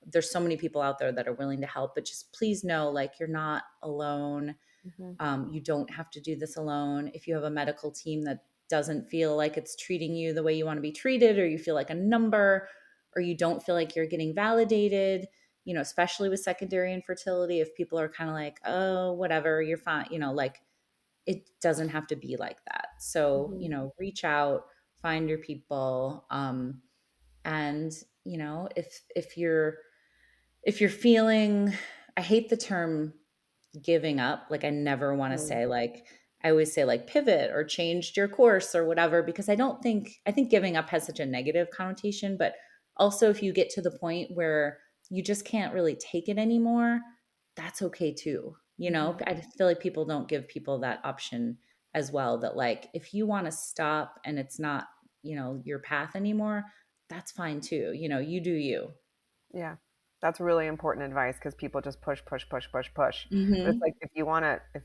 There's so many people out there that are willing to help, but just please know, like, you're not alone. Mhm, You don't have to do this alone. If you have a medical team that doesn't feel like it's treating you the way you want to be treated, or you feel like a number, or you don't feel like you're getting validated, especially with secondary infertility, if people are kind of like, oh, whatever, you're fine, like it doesn't have to be like that. So, mhm, reach out, find your people. And, if you're feeling, I hate the term giving up. Like I never want to mhm, say like, I always say like pivot or changed your course or whatever, because I think giving up has such a negative connotation, but also if you get to the point where you just can't really take it anymore, that's okay too. mhm. I feel like people don't give people that option as well, that like if you want to stop and it's not, your path anymore, that's fine too. You do you. Yeah. That's really important advice because people just push, push, push, push, push. But it's Mhm. like if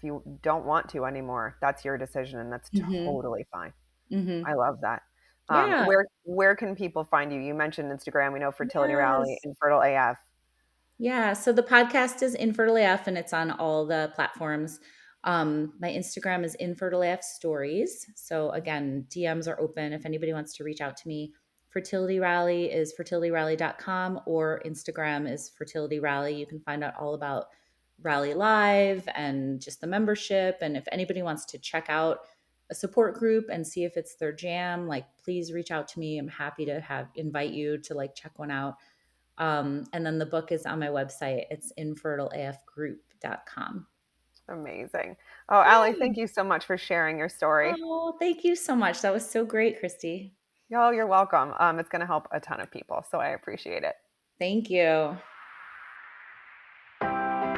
you don't want to anymore, that's your decision and that's Mhm. totally fine. I Mhm. love that. Yeah. Where can people find you? You mentioned Instagram. We know Fertility Rally, Yes. Infertile AF. Yeah, so the podcast is Infertile AF and it's on all the platforms. My Instagram is Infertile AF Stories. So again, DMs are open if anybody wants to reach out to me. Fertility Rally is fertilityrally.com or Instagram is Fertility Rally. You can find out all about Rally Live and just the membership. And if anybody wants to check out a support group and see if it's their jam, like please reach out to me. I'm happy to invite you to like check one out. And then the book is on my website. It's infertileafgroup.com. Amazing. Oh, Allie, thank you so much for sharing your story. Oh, thank you so much. That was so great, Christy. Oh, you're welcome. It's going to help a ton of people, so I appreciate it. Thank you.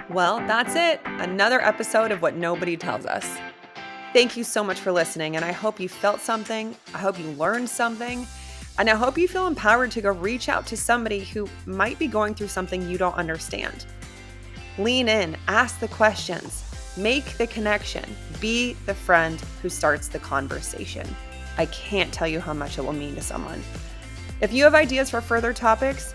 Well, that's it. Another episode of What Nobody Tells Us. Thank you so much for listening, and I hope you felt something. I hope you learned something, and I hope you feel empowered to go reach out to somebody who might be going through something you don't understand. Lean in, ask the questions, make the connection, be the friend who starts the conversation. I can't tell you how much it will mean to someone. If you have ideas for further topics,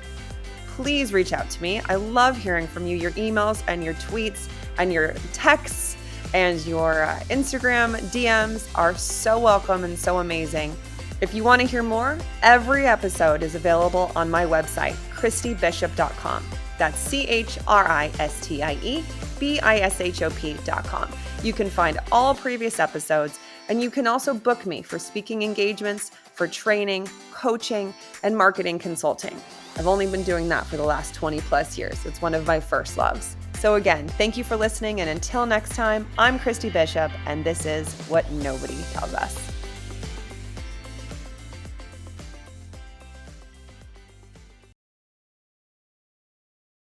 please reach out to me. I love hearing from you. Your emails and your tweets and your texts and your Instagram DMs are so welcome and so amazing. If you want to hear more, every episode is available on my website, christiebishop.com. That's Christiebishop.com. You can find all previous episodes, and you can also book me for speaking engagements, for training, coaching, and marketing consulting. I've only been doing that for the last 20 plus years. It's one of my first loves. So again, thank you for listening. And until next time, I'm Christy Bishop, and this is What Nobody Tells Us.